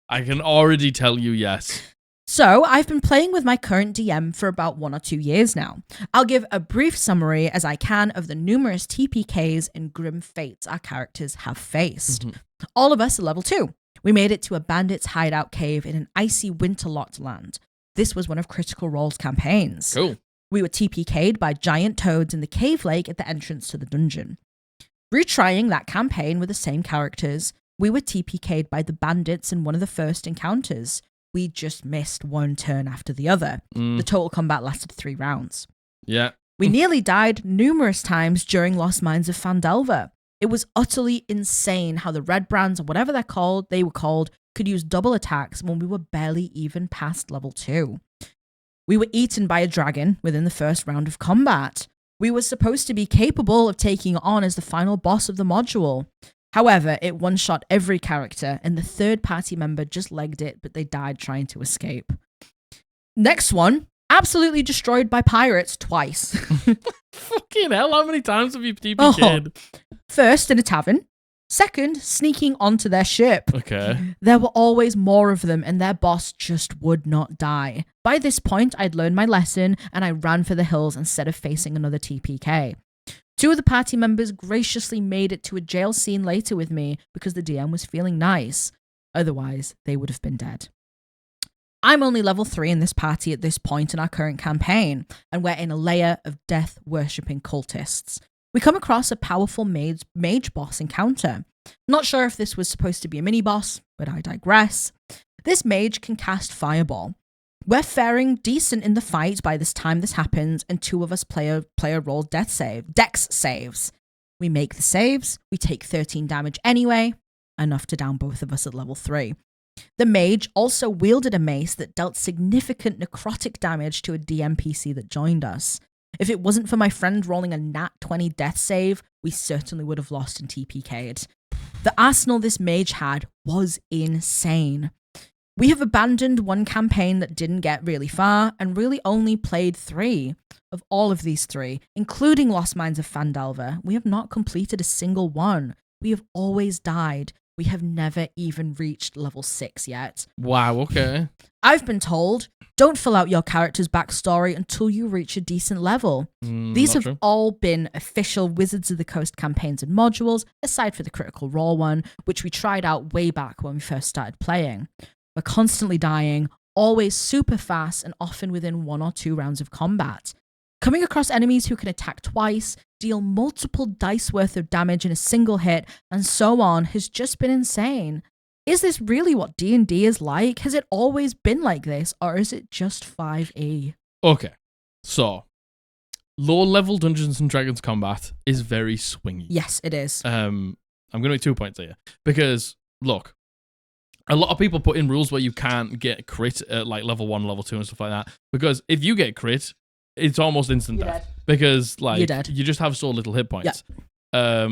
I can already tell you yes. So, I've been playing with my current DM for about 1 or 2 years now. I'll give a brief summary as I can of the numerous TPKs and grim fates our characters have faced. Mm-hmm. All of us are level 2. We made it to a bandit's hideout cave in an icy winterlocked land. This was one of Critical Role's campaigns. Cool. We were TPK'd by giant toads in the cave lake at the entrance to the dungeon. Retrying that campaign with the same characters, we were TPK'd by the bandits in one of the first encounters. We just missed one turn after the other. The total combat lasted 3 rounds. Yeah. We nearly died numerous times during Lost Mines of Phandelver. It was utterly insane how the Red Brands, or whatever they were called, could use double attacks when we were barely even past level 2. We were eaten by a dragon within the first round of combat. We were supposed to be capable of taking on as the final boss of the module. However, it one-shot every character, and the third party member just legged it, but they died trying to escape. Next one, absolutely destroyed by pirates twice. Fucking hell, how many times have you TPK'd? First, in a tavern. Second, sneaking onto their ship. Okay. There were always more of them, and their boss just would not die. By this point, I'd learned my lesson, and I ran for the hills instead of facing another TPK. 2 of the party members graciously made it to a jail scene later with me because the DM was feeling nice. Otherwise, they would have been dead. I'm only level 3 in this party at this point in our current campaign, and we're in a layer of death-worshipping cultists. We come across a powerful mage boss encounter. Not sure if this was supposed to be a mini-boss, but I digress. This mage can cast Fireball. We're faring decent in the fight by this time this happens, and 2 of us player roll dex saves. We make the saves, we take 13 damage anyway, enough to down both of us at level 3. The mage also wielded a mace that dealt significant necrotic damage to a DMPC that joined us. If it wasn't for my friend rolling a nat 20 death save, we certainly would have lost and TPK'd. The arsenal this mage had was insane. We have abandoned one campaign that didn't get really far and really only played 3. Of all of these 3, including Lost Mines of Phandelver, we have not completed a single one. We have always died. We have never even reached level 6 yet. Wow, okay. I've been told, don't fill out your character's backstory until you reach a decent level. These have all been official Wizards of the Coast campaigns and modules, aside for the Critical Role one, which we tried out way back when we first started playing. We're constantly dying, always super fast, and often within 1 or 2 rounds of combat. Coming across enemies who can attack twice, deal multiple dice worth of damage in a single hit, and so on has just been insane. Is this really what D&D is like? Has it always been like this, or is it just 5e? Okay, so low-level Dungeons & Dragons combat is very swingy. Yes, it is. I'm going to make 2 points here, because, look, a lot of people put in rules where you can't get crit at like level 1, level 2 and stuff like that. Because if you get crit, it's almost instant death. Because like you just have so little hit points. Yeah.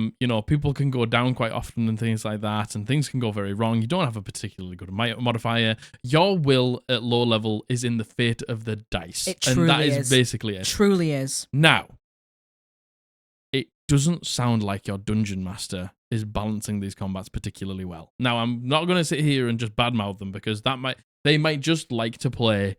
People can go down quite often and things like that, and things can go very wrong. You don't have a particularly good modifier. Your will at low level is in the fate of the dice. It truly and that is basically it. Truly is. Now, it doesn't sound like your dungeon master is balancing these combats particularly well. Now, I'm not going to sit here and just badmouth them, because they might just like to play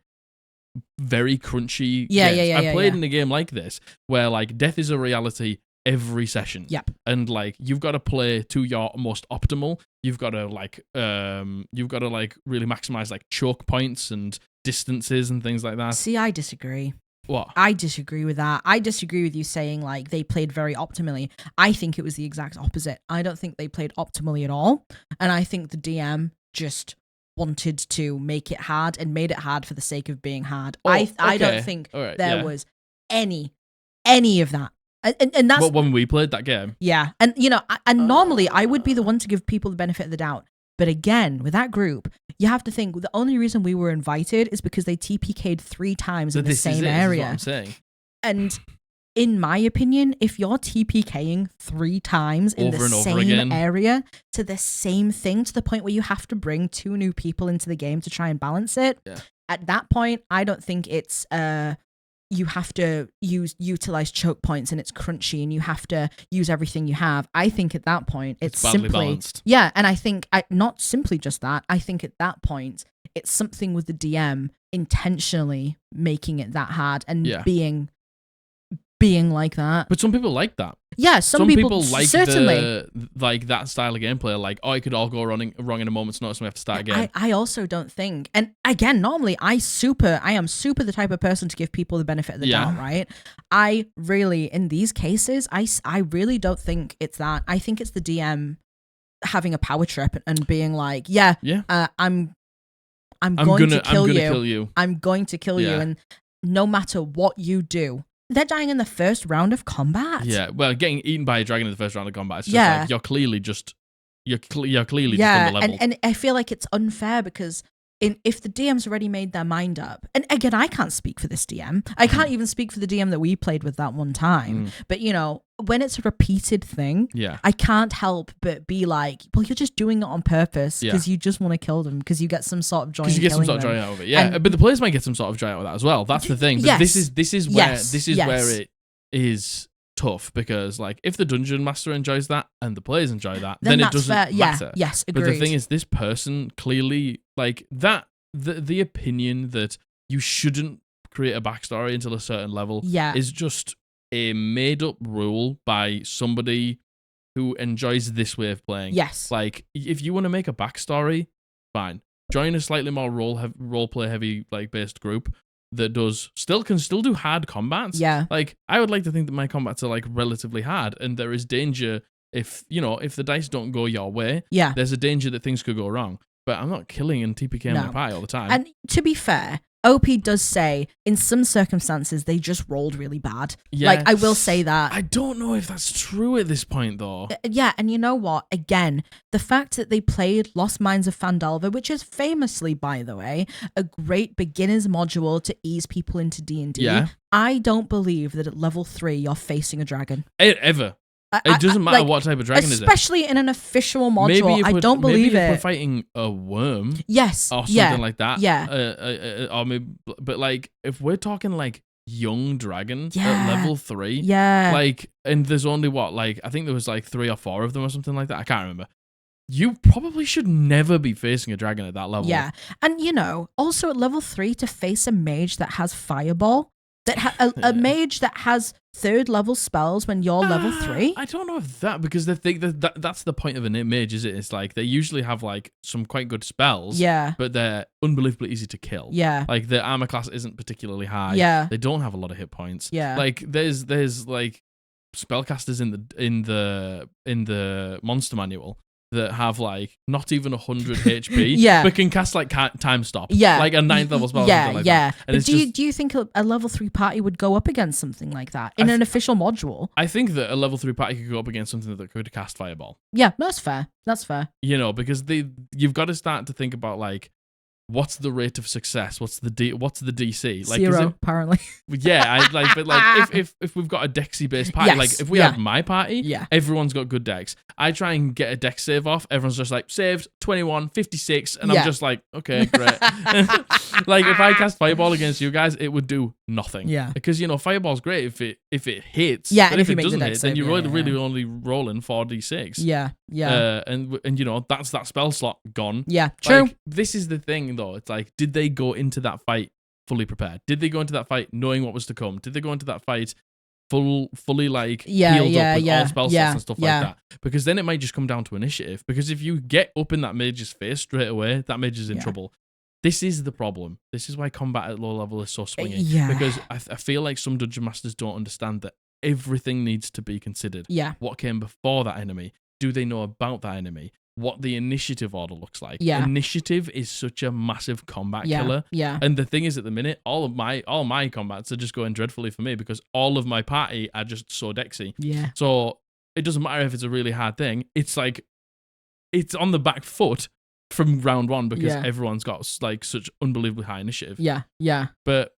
very crunchy games. I played in a game like this where like death is a reality every session. Yep. And like you've got to play to your most optimal. You've got to really maximize like choke points and distances and things like that. See, I disagree. What? I disagree with that. I disagree with you saying like they played very optimally. I think it was the exact opposite. I don't think they played optimally at all. And I think the DM just wanted to make it hard and made it hard for the sake of being hard. I don't think there was any of that. And that's when we played that game. Yeah. And normally I would be the one to give people the benefit of the doubt. But again, with that group, you have to think the only reason we were invited is because they TPK'd 3 times in the same area. This is what I'm saying. And in my opinion, if you're TPKing 3 times in the same area to the same thing, to the point where you have to bring 2 new people into the game to try and balance it, at that point, I don't think it's you have to utilize choke points and it's crunchy and you have to use everything you have. I think at that point it's simply balanced. Yeah, and I think not simply just that. I think at that point it's something with the DM intentionally making it that hard and being like that. But some people like that. Yeah, some people like certainly like that style of gameplay. Like, it could all go wrong in a moment's notice, and we have to start again. I also don't think, and again, normally I am super the type of person to give people the benefit of the doubt, right? I really, in these cases, I really don't think it's that. I think it's the DM having a power trip and being like, I'm going to kill you. I'm going to kill you, and no matter what you do. They're dying in the first round of combat. Yeah, well, getting eaten by a dragon in the first round of combat. It's just like you're clearly just just on the level. And I feel like it's unfair because if the DM's already made their mind up, and again, I can't speak for this DM. I can't even speak for the DM that we played with that one time. But when it's a repeated thing, I can't help but be like, well, you're just doing it on purpose because you just want to kill them because you get some sort of joy. Because you get some sort of joy out of it, but the players might get some sort of joy out of that as well. That's the thing. But this is where it is tough because like if the dungeon master enjoys that and the players enjoy that, then it doesn't matter. Yes, agreed. But the thing is, this person clearly like that. The opinion that you shouldn't create a backstory until a certain level is just a made-up rule by somebody who enjoys this way of playing. Yes. Like, if you want to make a backstory, fine. join a slightly more role play heavy like based group that can still do hard combats. Yeah. Like I would like to think that my combats are like relatively hard, and there is danger if the dice don't go your way. Yeah. There's a danger that things could go wrong. But I'm not killing and TPKing my party all the time. And to be fair, OP does say in some circumstances they just rolled really bad. Yeah. Like I will say that. I don't know if that's true at this point though. Yeah, and you know what? Again, the fact that they played Lost Mines of Phandelver, which is famously, by the way, a great beginner's module to ease people into D&D. Yeah. I don't believe that at level 3 you're facing a dragon. Ever. It doesn't matter what type of dragon is it. Especially in an official module. I don't believe maybe it. If we're fighting a worm. Yes. Or something like that. Yeah. Or maybe, but like, if we're talking like young dragon at level 3. Yeah. Like, and there's only I think there was like 3 or 4 of them or something like that. I can't remember. You probably should never be facing a dragon at that level. Yeah. And also at level 3 to face a mage that has fireball. A mage that has 3rd level spells when you're level 3? I don't know if because they think that's the point of a mage, is it? It's like they usually have like some quite good spells, but they're unbelievably easy to kill. Yeah. Like their armor class isn't particularly high. Yeah. They don't have a lot of hit points. Yeah. Like there's like spellcasters in the monster manual that have like not even 100 HP, but can cast like time stop, like a 9th level spell. That. And but do you think a level 3 party would go up against something like that in an official module? I think that a level 3 party could go up against something that could cast fireball. Yeah, that's fair. That's fair. Because you've got to start to think about like, what's the rate of success? What's the DC? Like 0, apparently. Yeah, but if we've got a Dexy based party, like if we had my party, everyone's got good Dex. I try and get a Dex save off. Everyone's just like saved 21, 56, and I'm just like, okay, great. Like if I cast fireball against you guys, it would do nothing. Yeah, because fireball's great if it hits. Yeah, but and if you it make doesn't the hit, Dex then save, you're really only rolling 4d6. Yeah. And that's that spell slot gone. Yeah, true. Like, this is the thing though. It's like, did they go into that fight fully prepared? Did they go into that fight knowing what was to come? Did they go into that fight fully like healed up with all spell slots and stuff like that? Because then it might just come down to initiative. Because if you get up in that mage's face straight away, that mage is in trouble. This is the problem. This is why combat at low level is so swingy. Because I feel like some dungeon masters don't understand that everything needs to be considered. Yeah. What came before that enemy? Do they know about that enemy? What the initiative order looks like. Yeah. Initiative is such a massive combat killer. Yeah. And the thing is, at the minute, all my combats are just going dreadfully for me because all of my party are just so Dexy. Yeah. So it doesn't matter if it's a really hard thing. It's like it's on the back foot from round 1 because everyone's got like such unbelievably high initiative. Yeah. Yeah. But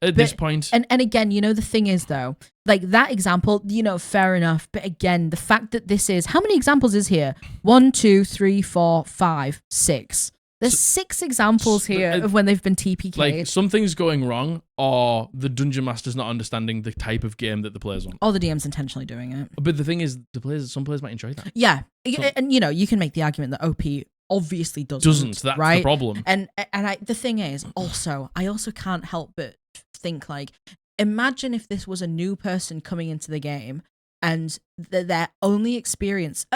at this point, and again, the thing is though, like that example, fair enough. But again, the fact that this is how many examples is here? 1, 2, 3, 4, 5, 6. There's 6 examples here of when they've been TPK'd. Like something's going wrong, or the dungeon master's not understanding the type of game that the players want. Or the DM's intentionally doing it. But the thing is, some players might enjoy that. Yeah, and you can make the argument that OP obviously doesn't. That's right? the problem. And the thing is, I also can't help but think like, imagine if this was a new person coming into the game and their only experience,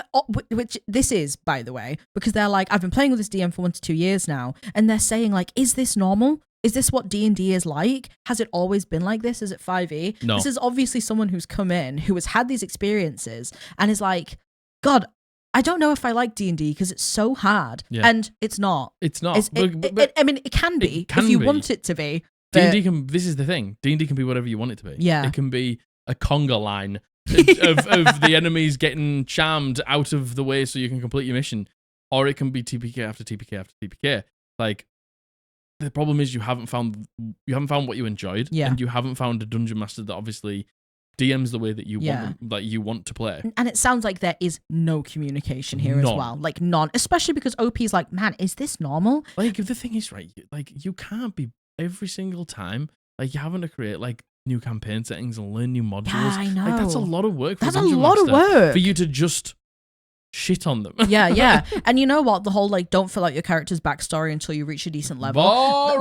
which this is, by the way, because they're like, I've been playing with this DM for 1 to 2 years now, and they're saying like, is this normal? Is this what D&D is like? Has it always been like this? Is it 5e? No. This is obviously someone who's come in, who has had these experiences, and is like, God, I don't know if I like D&D because it's so hard. Yeah. And it's not. It's not. I mean, it can be if you want it to be. D&D can. This is the thing. D&D can be whatever you want it to be. Yeah. It can be a conga line of the enemies getting charmed out of the way so you can complete your mission, or it can be TPK after TPK after TPK. Like the problem is you haven't found what you enjoyed, and you haven't found a dungeon master that obviously DMs the way that you want, like you want to play. And it sounds like there is no communication here as well, like none. Especially because OP's like, man, is this normal? Like the thing is, right? Like you can't be every single time. Like you're having to create like new campaign settings and learn new modules. Yeah, I know. Like that's a lot of work. That's a lot of work for you to just shit on them. Yeah. And you know what? The whole like, don't fill out your character's backstory until you reach a decent level.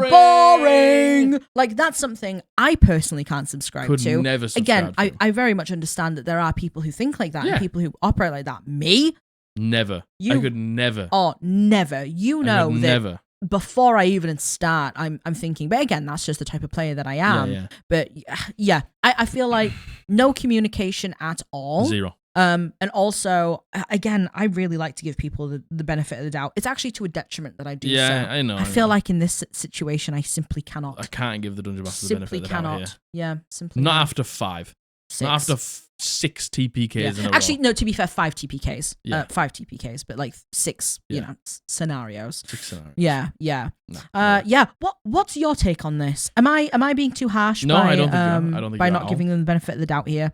Boring. Like that's something I personally can't subscribe to. Never subscribe Again, I very much understand that there are people who think like that and people who operate like that. Me? Never. I could never. Oh, never. Never. before I even start, I'm thinking, but again, that's just the type of player that I am. Yeah. But yeah, I feel like no communication at all. Zero. And also, again, I really like to give people the benefit of the doubt. It's actually to a detriment that I do. Yeah, so. I know. I feel like in this situation, I simply cannot. I can't give the Dungeon Master the benefit of the doubt here. Yeah, simply not not. After 5. 6. Not after 6 TPKs in a row. Actually, no, to be fair, 5 TPKs. Yeah. 5 TPKs, but like 6, scenarios. 6 scenarios. Yeah. No. Yeah. What's your take on this? Am I being too harsh No, by, I don't think you are. I don't think by you are not at giving them the benefit of the doubt here?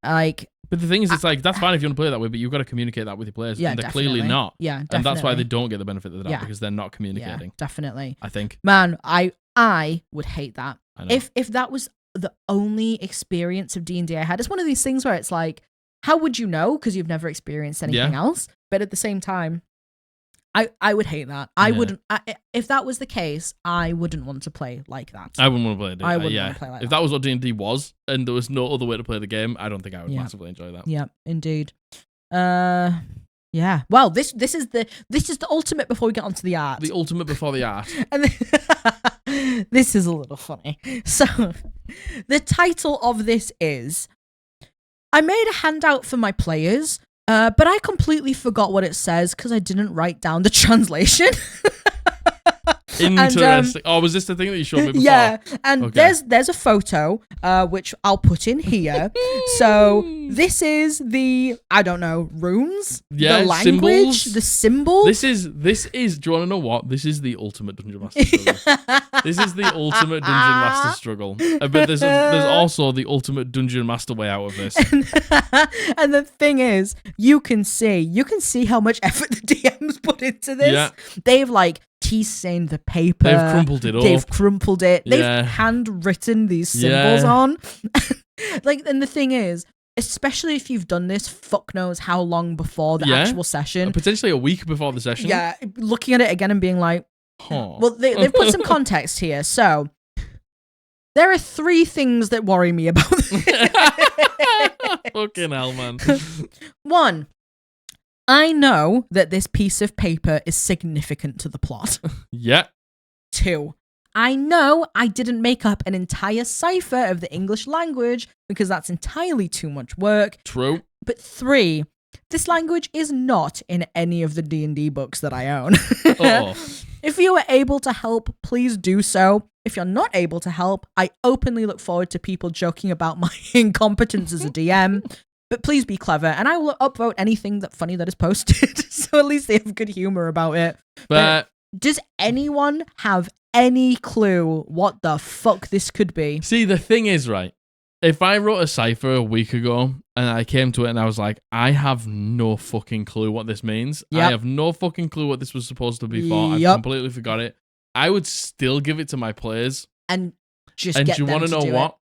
Like, but the thing is, it's like, that's fine if you want to play it that way, but you've got to communicate that with your players. Yeah, and they're definitely. clearly not. Yeah, definitely. And that's why they don't get the benefit of the doubt, Yeah. because they're not communicating. Yeah, definitely. I think. Man, I would hate that. I know. If that was the only experience of D&D I had. It's one of these things where it's like, how would you know? Because you've never experienced anything else. But at the same time, I would hate that. I wouldn't. If that was the case, I wouldn't want to play like that. I wouldn't want to play it. I wouldn't want to play like that. If that was what D&D was, and there was no other way to play the game, I don't think I would massively enjoy that. Yeah, indeed. Yeah. Well, this is the ultimate before we get onto the art. The ultimate before the art. And this is a little funny. So, the title of this is, I made a handout for my players, but I completely forgot what it says because I didn't write down the translation. Interesting. Was this the thing that you showed me before? Yeah, and there's a photo, which I'll put in here. So this is the, I don't know, runes? Yeah, the language? The symbols? This is, do you want to know what? This is the ultimate Dungeon Master struggle. This is the ultimate Dungeon Master struggle. But there's also the ultimate Dungeon Master way out of this. And the thing is, you can see how much effort the DM's put into this. Yeah. They've like tea-stained the paper. They've crumpled it up. They've crumpled it. They've handwritten these symbols on. Like, and the thing is, especially if you've done this, fuck knows how long before the actual session. Potentially a week before the session. Yeah, looking at it again and being like, well, they've put some context here. So, there are 3 things that worry me about this. Fucking hell, man. 1, I know that this piece of paper is significant to the plot. Yeah. 2, I know I didn't make up an entire cipher of the English language because that's entirely too much work. True. But 3, this language is not in any of the D&D books that I own. If you were able to help, please do so. If you're not able to help, I openly look forward to people joking about my incompetence as a DM. But please be clever, and I will upvote anything funny that is posted, so at least they have good humor about it. But does anyone have any clue what the fuck this could be? See, the thing is, right, if I wrote a cipher a week ago, and I came to it and I was like, I have no fucking clue what this means. Yep. I have no fucking clue what this was supposed to be for. I've completely forgot it. I would still give it to my players. And just and get do you them want to know what?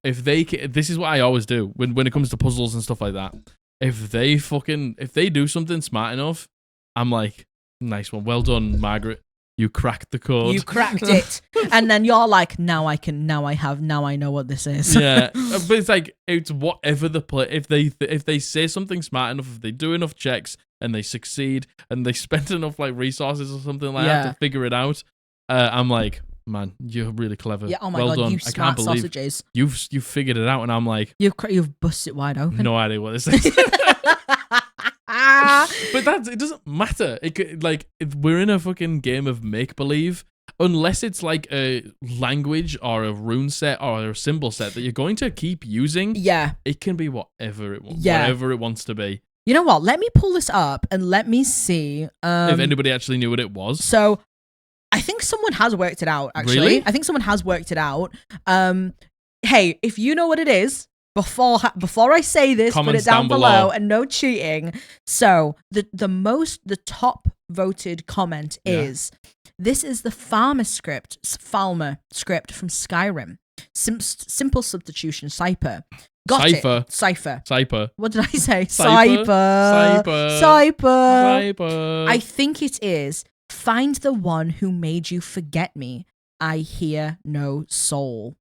If they, this is what I always do when it comes to puzzles and stuff like that. If they do something smart enough, I'm like, nice one, well done, Margaret. You cracked the code. You cracked it, and then you're like, now I know what this is. Yeah, but it's like it's whatever the play. If they say something smart enough, if they do enough checks and they succeed and they spend enough like resources or something like that to figure it out, I'm like, man, you're really clever. Yeah. Oh my well god, done. you I smart can't believe sausages. You've figured it out, and I'm like, you've busted it wide open. No idea what this is. But it doesn't matter. We're in a fucking game of make believe. Unless it's like a language or a rune set or a symbol set that you're going to keep using. Yeah, it can be whatever it wants to be. You know what? Let me pull this up and let me see if anybody actually knew what it was. So, I think someone has worked it out. Actually, really? I think someone has worked it out. Hey, if you know what it is. Before I say this, Comments put it down below and no cheating. So the top voted comment is, this is the Falmer script from Skyrim. Simple substitution cipher. Cipher. What did I say? Cipher. I think it is, find the one who made you forget me. I hear no soul.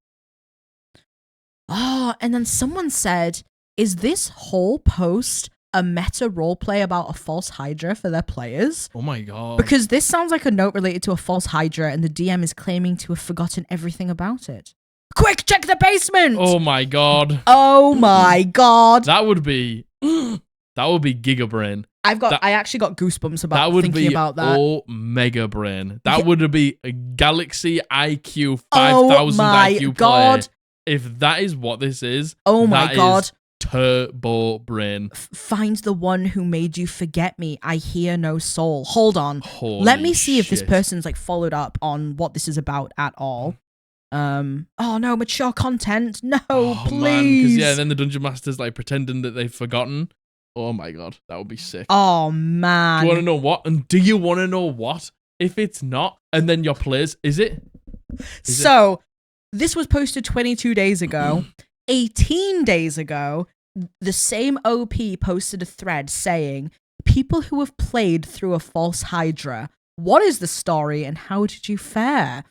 Oh, and then someone said, is this whole post a meta roleplay about a false Hydra for their players. Oh my god. Because this sounds like a note related to a false Hydra, and the DM is claiming to have forgotten everything about it. Quick, check the basement! Oh my god. Oh my god. That would be Giga Brain. I actually got goosebumps about thinking about that. Oh, Mega Brain. That would be a Galaxy IQ 5000 IQ god. player. If that is what this is, oh my god. Turbo Brain. Find the one who made you forget me. I hear no soul. Hold on. Holy Let me see if this shit. person's like followed up on what this is about at all. Oh no, mature content. No, please. Because then the Dungeon Master's like pretending that they've forgotten. Oh my god, that would be sick. Oh man. Do you want to know what? And do you want to know what? If it's not, and then your players, is it? This was posted 22 days ago. 18 days ago, the same OP posted a thread saying, people who have played through a false Hydra, what is the story and how did you fare?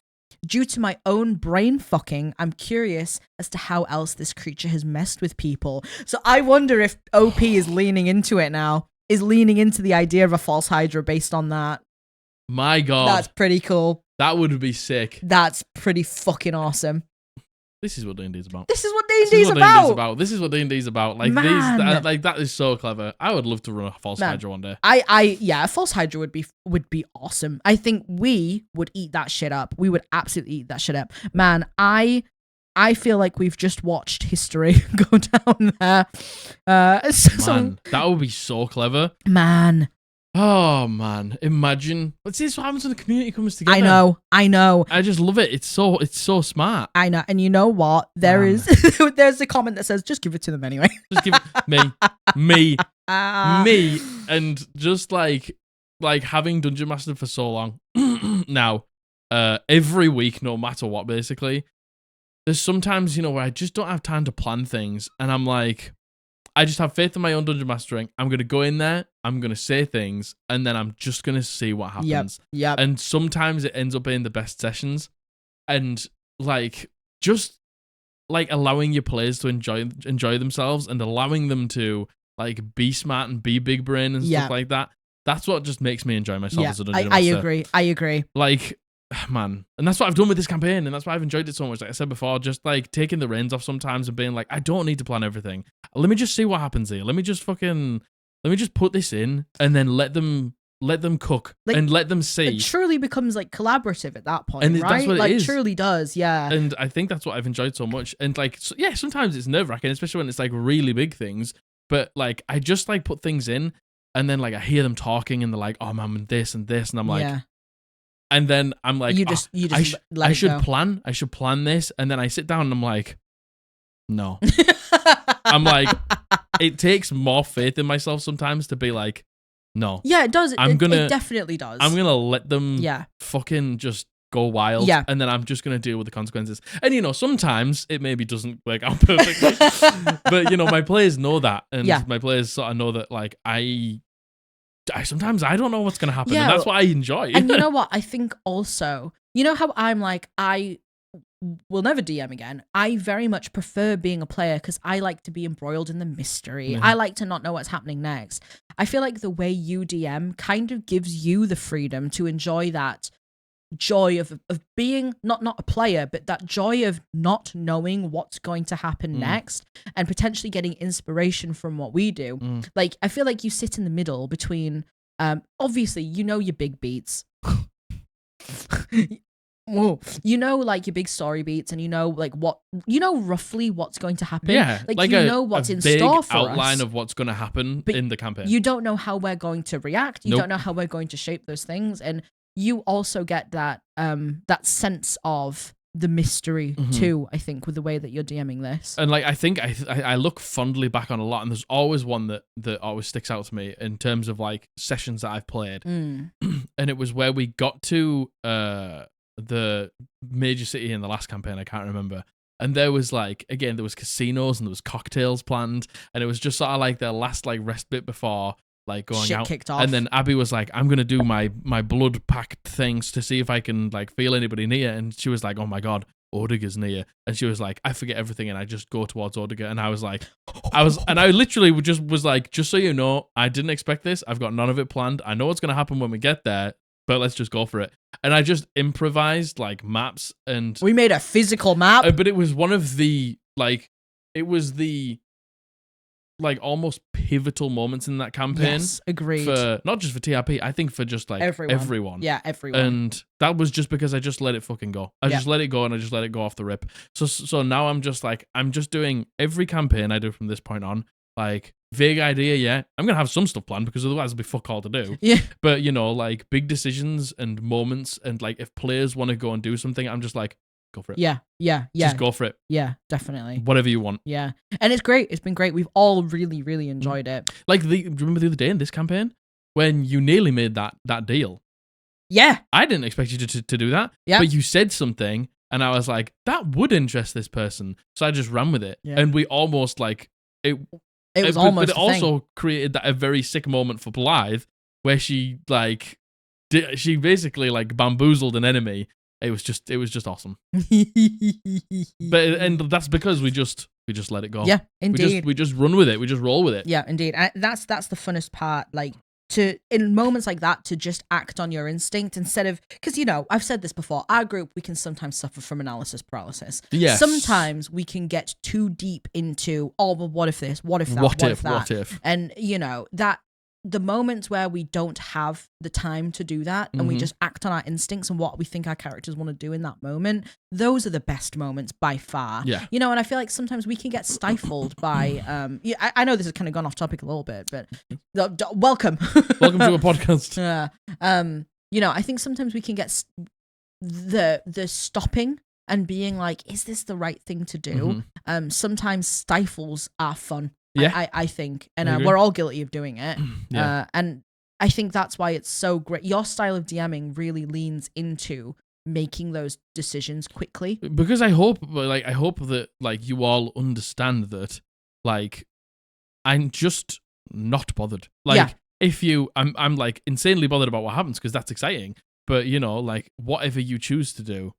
Due to my own brain fucking, I'm curious as to how else this creature has messed with people. So I wonder if OP is leaning into it now, is leaning into the idea of a false Hydra based on that. My god. That's pretty cool. That would be sick. That's pretty fucking awesome. This is what D&D is about. This is what D&D's about. This is what D&D's about. Like Man. that is so clever. I would love to run a false Hydra one day. A false Hydra would be awesome. I think we would eat that shit up. We would absolutely eat that shit up. Man, I feel like we've just watched history go down there. Man, that would be so clever. Man. Oh man, imagine. Let's see what happens when the community comes together. I know. I just love it. It's so smart. I know. And you know what? There's a comment that says, just give it to them anyway. Just give it me, and just like having Dungeon Master for so long now, every week, no matter what, basically, there's sometimes, where I just don't have time to plan things, and I'm like, I just have faith in my own dungeon mastering. I'm going to go in there, I'm going to say things, and then I'm just going to see what happens. Yep. And sometimes it ends up being the best sessions. And just allowing your players to enjoy themselves and allowing them to be smart and be big brain and stuff like that. That's what just makes me enjoy myself as a dungeon master. I agree. Man, and that's what I've done with this campaign, and that's why I've enjoyed it so much. Like I said before, just taking the reins off sometimes and being like, I don't need to plan everything. Let me just see what happens here. Let me just put this in and then let them cook and let them see. It truly becomes collaborative at that point, and right? That's what it is. Truly does, yeah. And I think that's what I've enjoyed so much. And sometimes it's nerve-wracking, especially when it's really big things. But I just put things in, and then I hear them talking, and they're like, oh man, this and this, and I'm like. Yeah. And then I'm like, I should plan this. And then I sit down and I'm like, no. I'm like, it takes more faith in myself sometimes to be like, no. Yeah, it does. It definitely does. I'm going to let them fucking just go wild. Yeah. And then I'm just going to deal with the consequences. And, sometimes it maybe doesn't work out perfectly. But, my players know that. And my players sort of know that, sometimes I don't know what's going to happen, and that's what I enjoy. And you know what? I think also, how I'm I will never DM again. I very much prefer being a player because I like to be embroiled in the mystery. Mm-hmm. I like to not know what's happening next. I feel like the way you DM kind of gives you the freedom to enjoy that joy of being not a player, but that joy of not knowing what's going to happen next and potentially getting inspiration from what we do. I feel like you sit in the middle between obviously your big beats. Whoa. Your big story beats, and roughly what's going to happen. Yeah, what's in store for us. Outline of what's going to happen in the campaign. You don't know how we're going to react. You don't know how we're going to shape those things, and you also get that sense of the mystery too, I think, with the way that you're DMing this. And I think I look fondly back on a lot, and there's always one that always sticks out to me in terms of sessions that I've played. And it was where we got to the major city in the last campaign, I can't remember. And there was again, there was casinos and there was cocktails planned, and it was just sort of their last rest bit before going shit out. Kicked off. And then Abby was like, I'm gonna do my blood pact things to see if I can feel anybody near. And she was like, oh my god, Odiger's near. And she was like, I forget everything and I just go towards Odiger. And I was like, I literally was like, just so you know, I didn't expect this. I've got none of it planned. I know what's going to happen when we get there, but let's just go for it. And I just improvised like maps and... We made a physical map. But it was one of the, like, it was the... like almost pivotal moments in that campaign. Yes, agreed. For not just for TRP, I think for just like everyone. Yeah, everyone. And that was just because I just let it fucking go. I just let it go and I just let it go off the rip. So now I'm just like, I'm just doing every campaign I do from this point on. Like vague idea, yeah. I'm gonna have some stuff planned because otherwise it'll be fuck all to do. Yeah. But you know, like big decisions and moments and like if players want to go and do something, I'm just like, go for it. Yeah. Just go for it. Yeah, definitely. Whatever you want. Yeah. And it's great. It's been great. We've all really, really enjoyed it. Like, remember the other day in this campaign when you nearly made that deal? Yeah. I didn't expect you to do that. Yeah. But you said something, and I was like, that would interest this person. So I just ran with it. Yeah. And we almost, like, it was almost But it also created a very sick moment for Blythe where she, like, she basically, like, bamboozled an enemy. It was just awesome. And that's because we just let it go. Yeah, indeed. We just run with it. We just roll with it. Yeah, indeed. And that's the funnest part. Like in moments like that, to just act on your instinct instead of, because you know, I've said this before. Our group, we can sometimes suffer from analysis paralysis. Yes. Sometimes we can get too deep into, well, what if this? What if that? What if that? What if? And you know that. The moments where we don't have the time to do that and we just act on our instincts and what we think our characters want to do in that moment, those are the best moments by far. Yeah. You know, and I feel like sometimes we can get stifled by, I know this has kind of gone off topic a little bit, but welcome. Welcome to a podcast. You know, I think sometimes we can get the stopping and being like, is this the right thing to do? Sometimes stifles our fun. Yeah, I think, and we're all guilty of doing it. Yeah. And I think that's why it's so great. Your style of DMing really leans into making those decisions quickly. Because I hope that like you all understand that, like, I'm just not bothered. Like, I'm like insanely bothered about what happens because that's exciting. But you know, like whatever you choose to do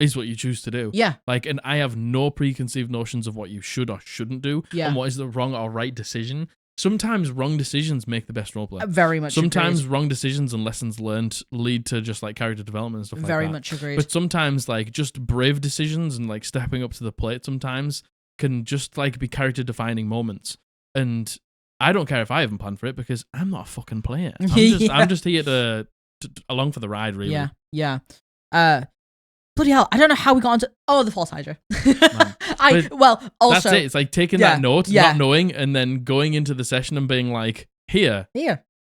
is what you choose to do. Yeah. Like, and I have no preconceived notions of what you should or shouldn't do and what is the wrong or right decision. Sometimes wrong decisions make the best roleplay. Very much Sometimes agreed. Wrong decisions and lessons learned lead to just like character development and stuff like that. Very much agreed. But sometimes like just brave decisions and like stepping up to the plate sometimes can just like be character defining moments. And I don't care if I haven't planned for it because I'm not a fucking player. I'm just here to along for the ride, really. Yeah. Bloody hell, I don't know how we got onto... the false Hydra. Also... That's it. It's like taking that note, not knowing, and then going into the session and being like, here.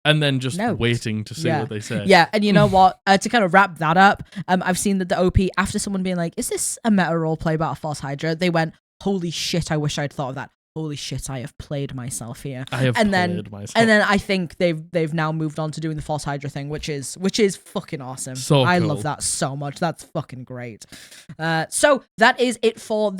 And then just waiting to see what they say. Yeah, and you know what? To kind of wrap that up, I've seen that the OP, after someone being like, is this a meta roleplay about a false Hydra? They went, holy shit, I wish I'd thought of that. Holy shit, I have played myself here. Myself. And then I think they've now moved on to doing the false Hydra thing, which is fucking awesome. So I cool. love that so much. That's fucking great. So that is it for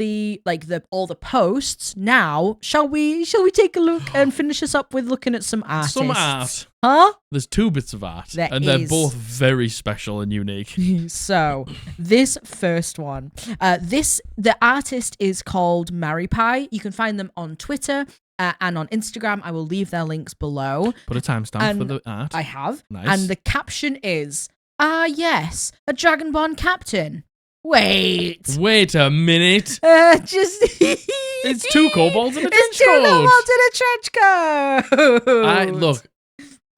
all the posts. Now, shall we take a look and finish this up with looking at some artists? Some art. Huh? There's 2 bits of art. They're both very special and unique. So, this first one. The artist is called Mariipie. You can find them on Twitter and on Instagram. I will leave their links below. Put a timestamp for the art. I have. Nice. And the caption is, yes, a Dragonborn captain. Wait a minute. It's 2 kobolds in a trench coat. It's 2 kobolds in a trench coat.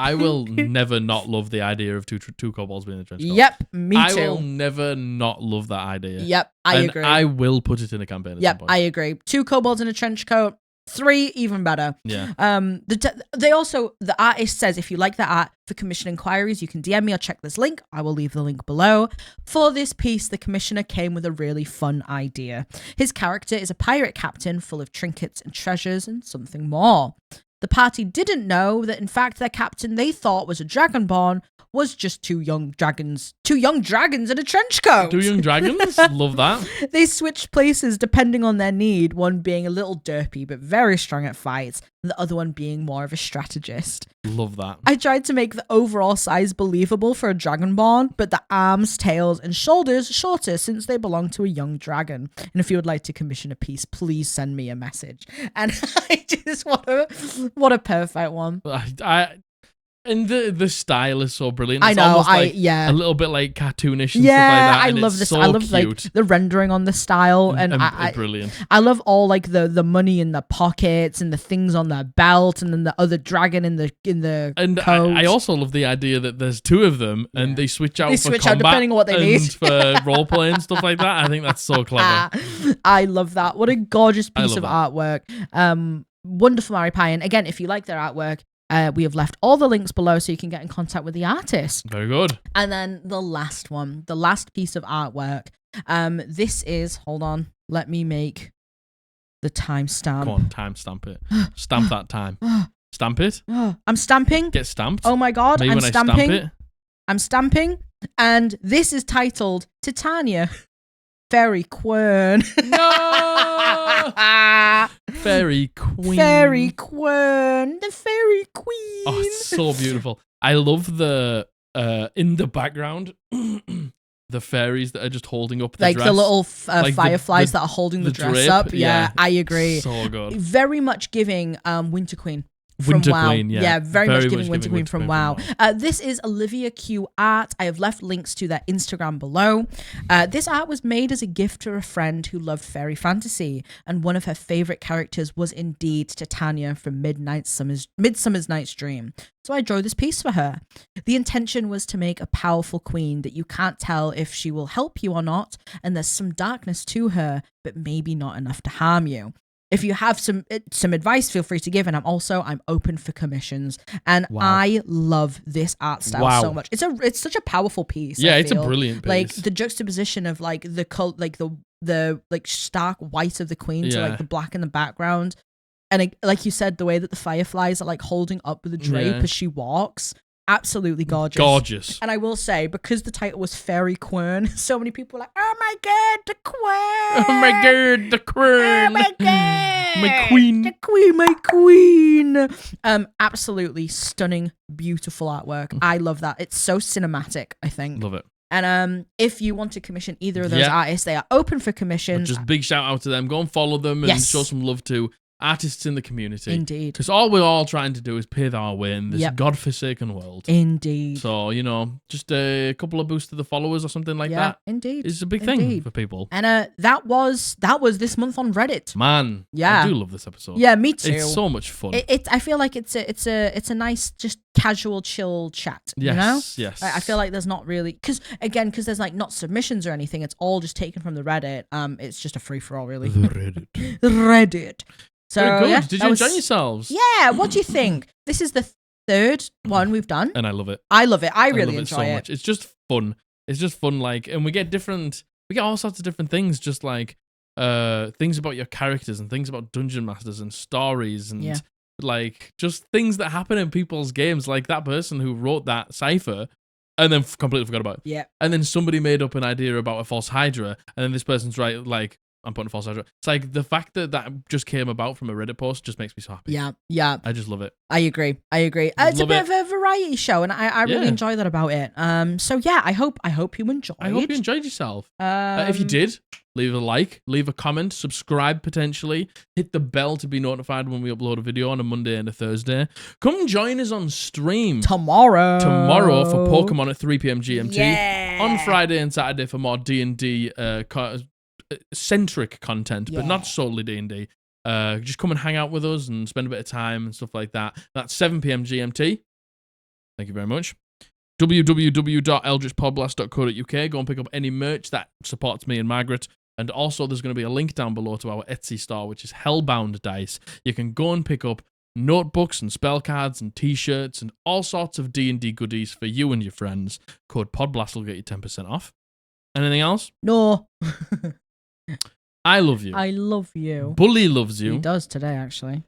I will never not love the idea of two kobolds being in a trench coat. Yep, me too. I will never not love that idea. Yep, I agree. I will put it in a campaign at some point. I agree. 2 kobolds in a trench coat. 3, even better. Yeah. The artist says, if you like that art for commission inquiries, you can DM me or check this link. I will leave the link below. For this piece, the commissioner came with a really fun idea. His character is a pirate captain full of trinkets and treasures and something more. The party didn't know that, in fact, their captain they thought was a Dragonborn was just 2 young dragons in a trench coat. 2 young dragons? Love that. They switched places depending on their need, one being a little derpy but very strong at fights, the other one being more of a strategist. Love that. I tried to make the overall size believable for a dragonborn, but the arms, tails, and shoulders shorter since they belong to a young dragon. And if you would like to commission a piece, please send me a message. And I just what a perfect one. And the style is so brilliant. It's almost like a little bit like cartoonish and stuff like that. I love this. So I love cute. like the rendering on the style, and brilliant. I love all like the money in the pockets and the things on their belt, and then the other dragon in the coat. I also love the idea that there's two of them and they switch out for combat depending on what they need for role playing and stuff like that. I think that's so clever. I love that. What a gorgeous piece of artwork. Wonderful Mariipie. And again, if you like their artwork, we have left all the links below so you can get in contact with the artist. Very good. And then the last one, the last piece of artwork. This is, hold on, let me make the timestamp. Come on, timestamp it. Stamp that time. Stamp it. I'm stamping. Get stamped. Oh my God, Maybe I'm when stamping. I stamp it. I'm stamping. And this is titled Titania. Fairy Quern. No! Fairy Queen. Fairy Quern. The Fairy Queen. Oh, it's so beautiful. I love the, in the background, the fairies that are just holding up the like dress. The little like fireflies that are holding the dress drape. up. Yeah, I agree. So good. Very much giving Winter Queen. Winter WoW. Queen, yeah. Very much giving Winter Queen from WoW. This is Olivia Q Art. I have left links to their Instagram below. This art was made as a gift to a friend who loved fairy fantasy, and one of her favorite characters was indeed Titania from Midsummer's Night's Dream. So I drew this piece for her. The intention was to make a powerful queen that you can't tell if she will help you or not, and there's some darkness to her, but maybe not enough to harm you. If you have some advice, feel free to give. And I'm open for commissions. And I love this art style so much. It's such a powerful piece. Yeah, it's a brilliant piece. Like the juxtaposition of like the stark white of the queen to like the black in the background. And like you said, the way that the fireflies are like holding up with the drape as she walks. Absolutely gorgeous. Gorgeous. And I will say, because the title was Fairy Quern, so many people were like, oh my God, the queen. Oh my God, the queen. Oh my God. My queen. The queen, my queen. Absolutely stunning, beautiful artwork. I love that. It's so cinematic, I think. Love it. And if you want to commission either of those artists, they are open for commissions. Just big shout out to them. Go and follow them and show some love to artists in the community. Indeed. Because all we're all trying to do is pave our way in this godforsaken world. Indeed. So, just a couple of boosts to the followers or something like that. Indeed. It's a big thing for people. And that was this month on Reddit. Man, I do love this episode. Yeah, me too. It's so much fun. I feel like it's a nice, just casual, chill chat. Yes, yes. I feel like there's not really because there's like not submissions or anything. It's all just taken from the Reddit. It's just a free for all, really. The Reddit. Reddit. So, very good. Did you enjoy yourselves? Yeah. What do you think? This is the third one we've done. And I love it. I love it. I really enjoy so much. It's just fun. It's just fun. Like, and we get all sorts of different things, just like things about your characters and things about dungeon masters and stories and like just things that happen in people's games. Like that person who wrote that cipher and then completely forgot about it. Yeah. And then somebody made up an idea about a false Hydra, and then this person's right, like, I'm putting a false Hydra. It's like the fact that just came about from a Reddit post just makes me so happy. Yeah. I just love it. I agree. It's a bit of a variety show, and I really enjoy that about it. So yeah, I hope you enjoyed. I hope you enjoyed yourself. If you did, leave a like, leave a comment, subscribe potentially, hit the bell to be notified when we upload a video on a Monday and a Thursday. Come join us on stream tomorrow for Pokemon at 3 p.m. GMT. Yeah. On Friday and Saturday for more D&D centric content, but not solely D&D. Just come and hang out with us and spend a bit of time and stuff like that. That's 7 p.m. GMT. Thank you very much. www.eldritchpodblast.co.uk. Go and pick up any merch that supports me and Margaret. And also, there's going to be a link down below to our Etsy store, which is Hellbound Dice. You can go and pick up notebooks and spell cards and t-shirts and all sorts of D&D goodies for you and your friends. Code PODBLAST will get you 10% off. Anything else? No. I love you. I love you. Bully loves you. He does today, actually.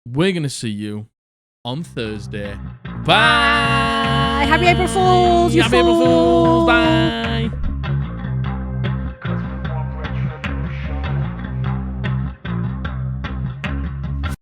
We're going to see you on Thursday. Bye. Happy April Fools, you Happy April Fools. Bye.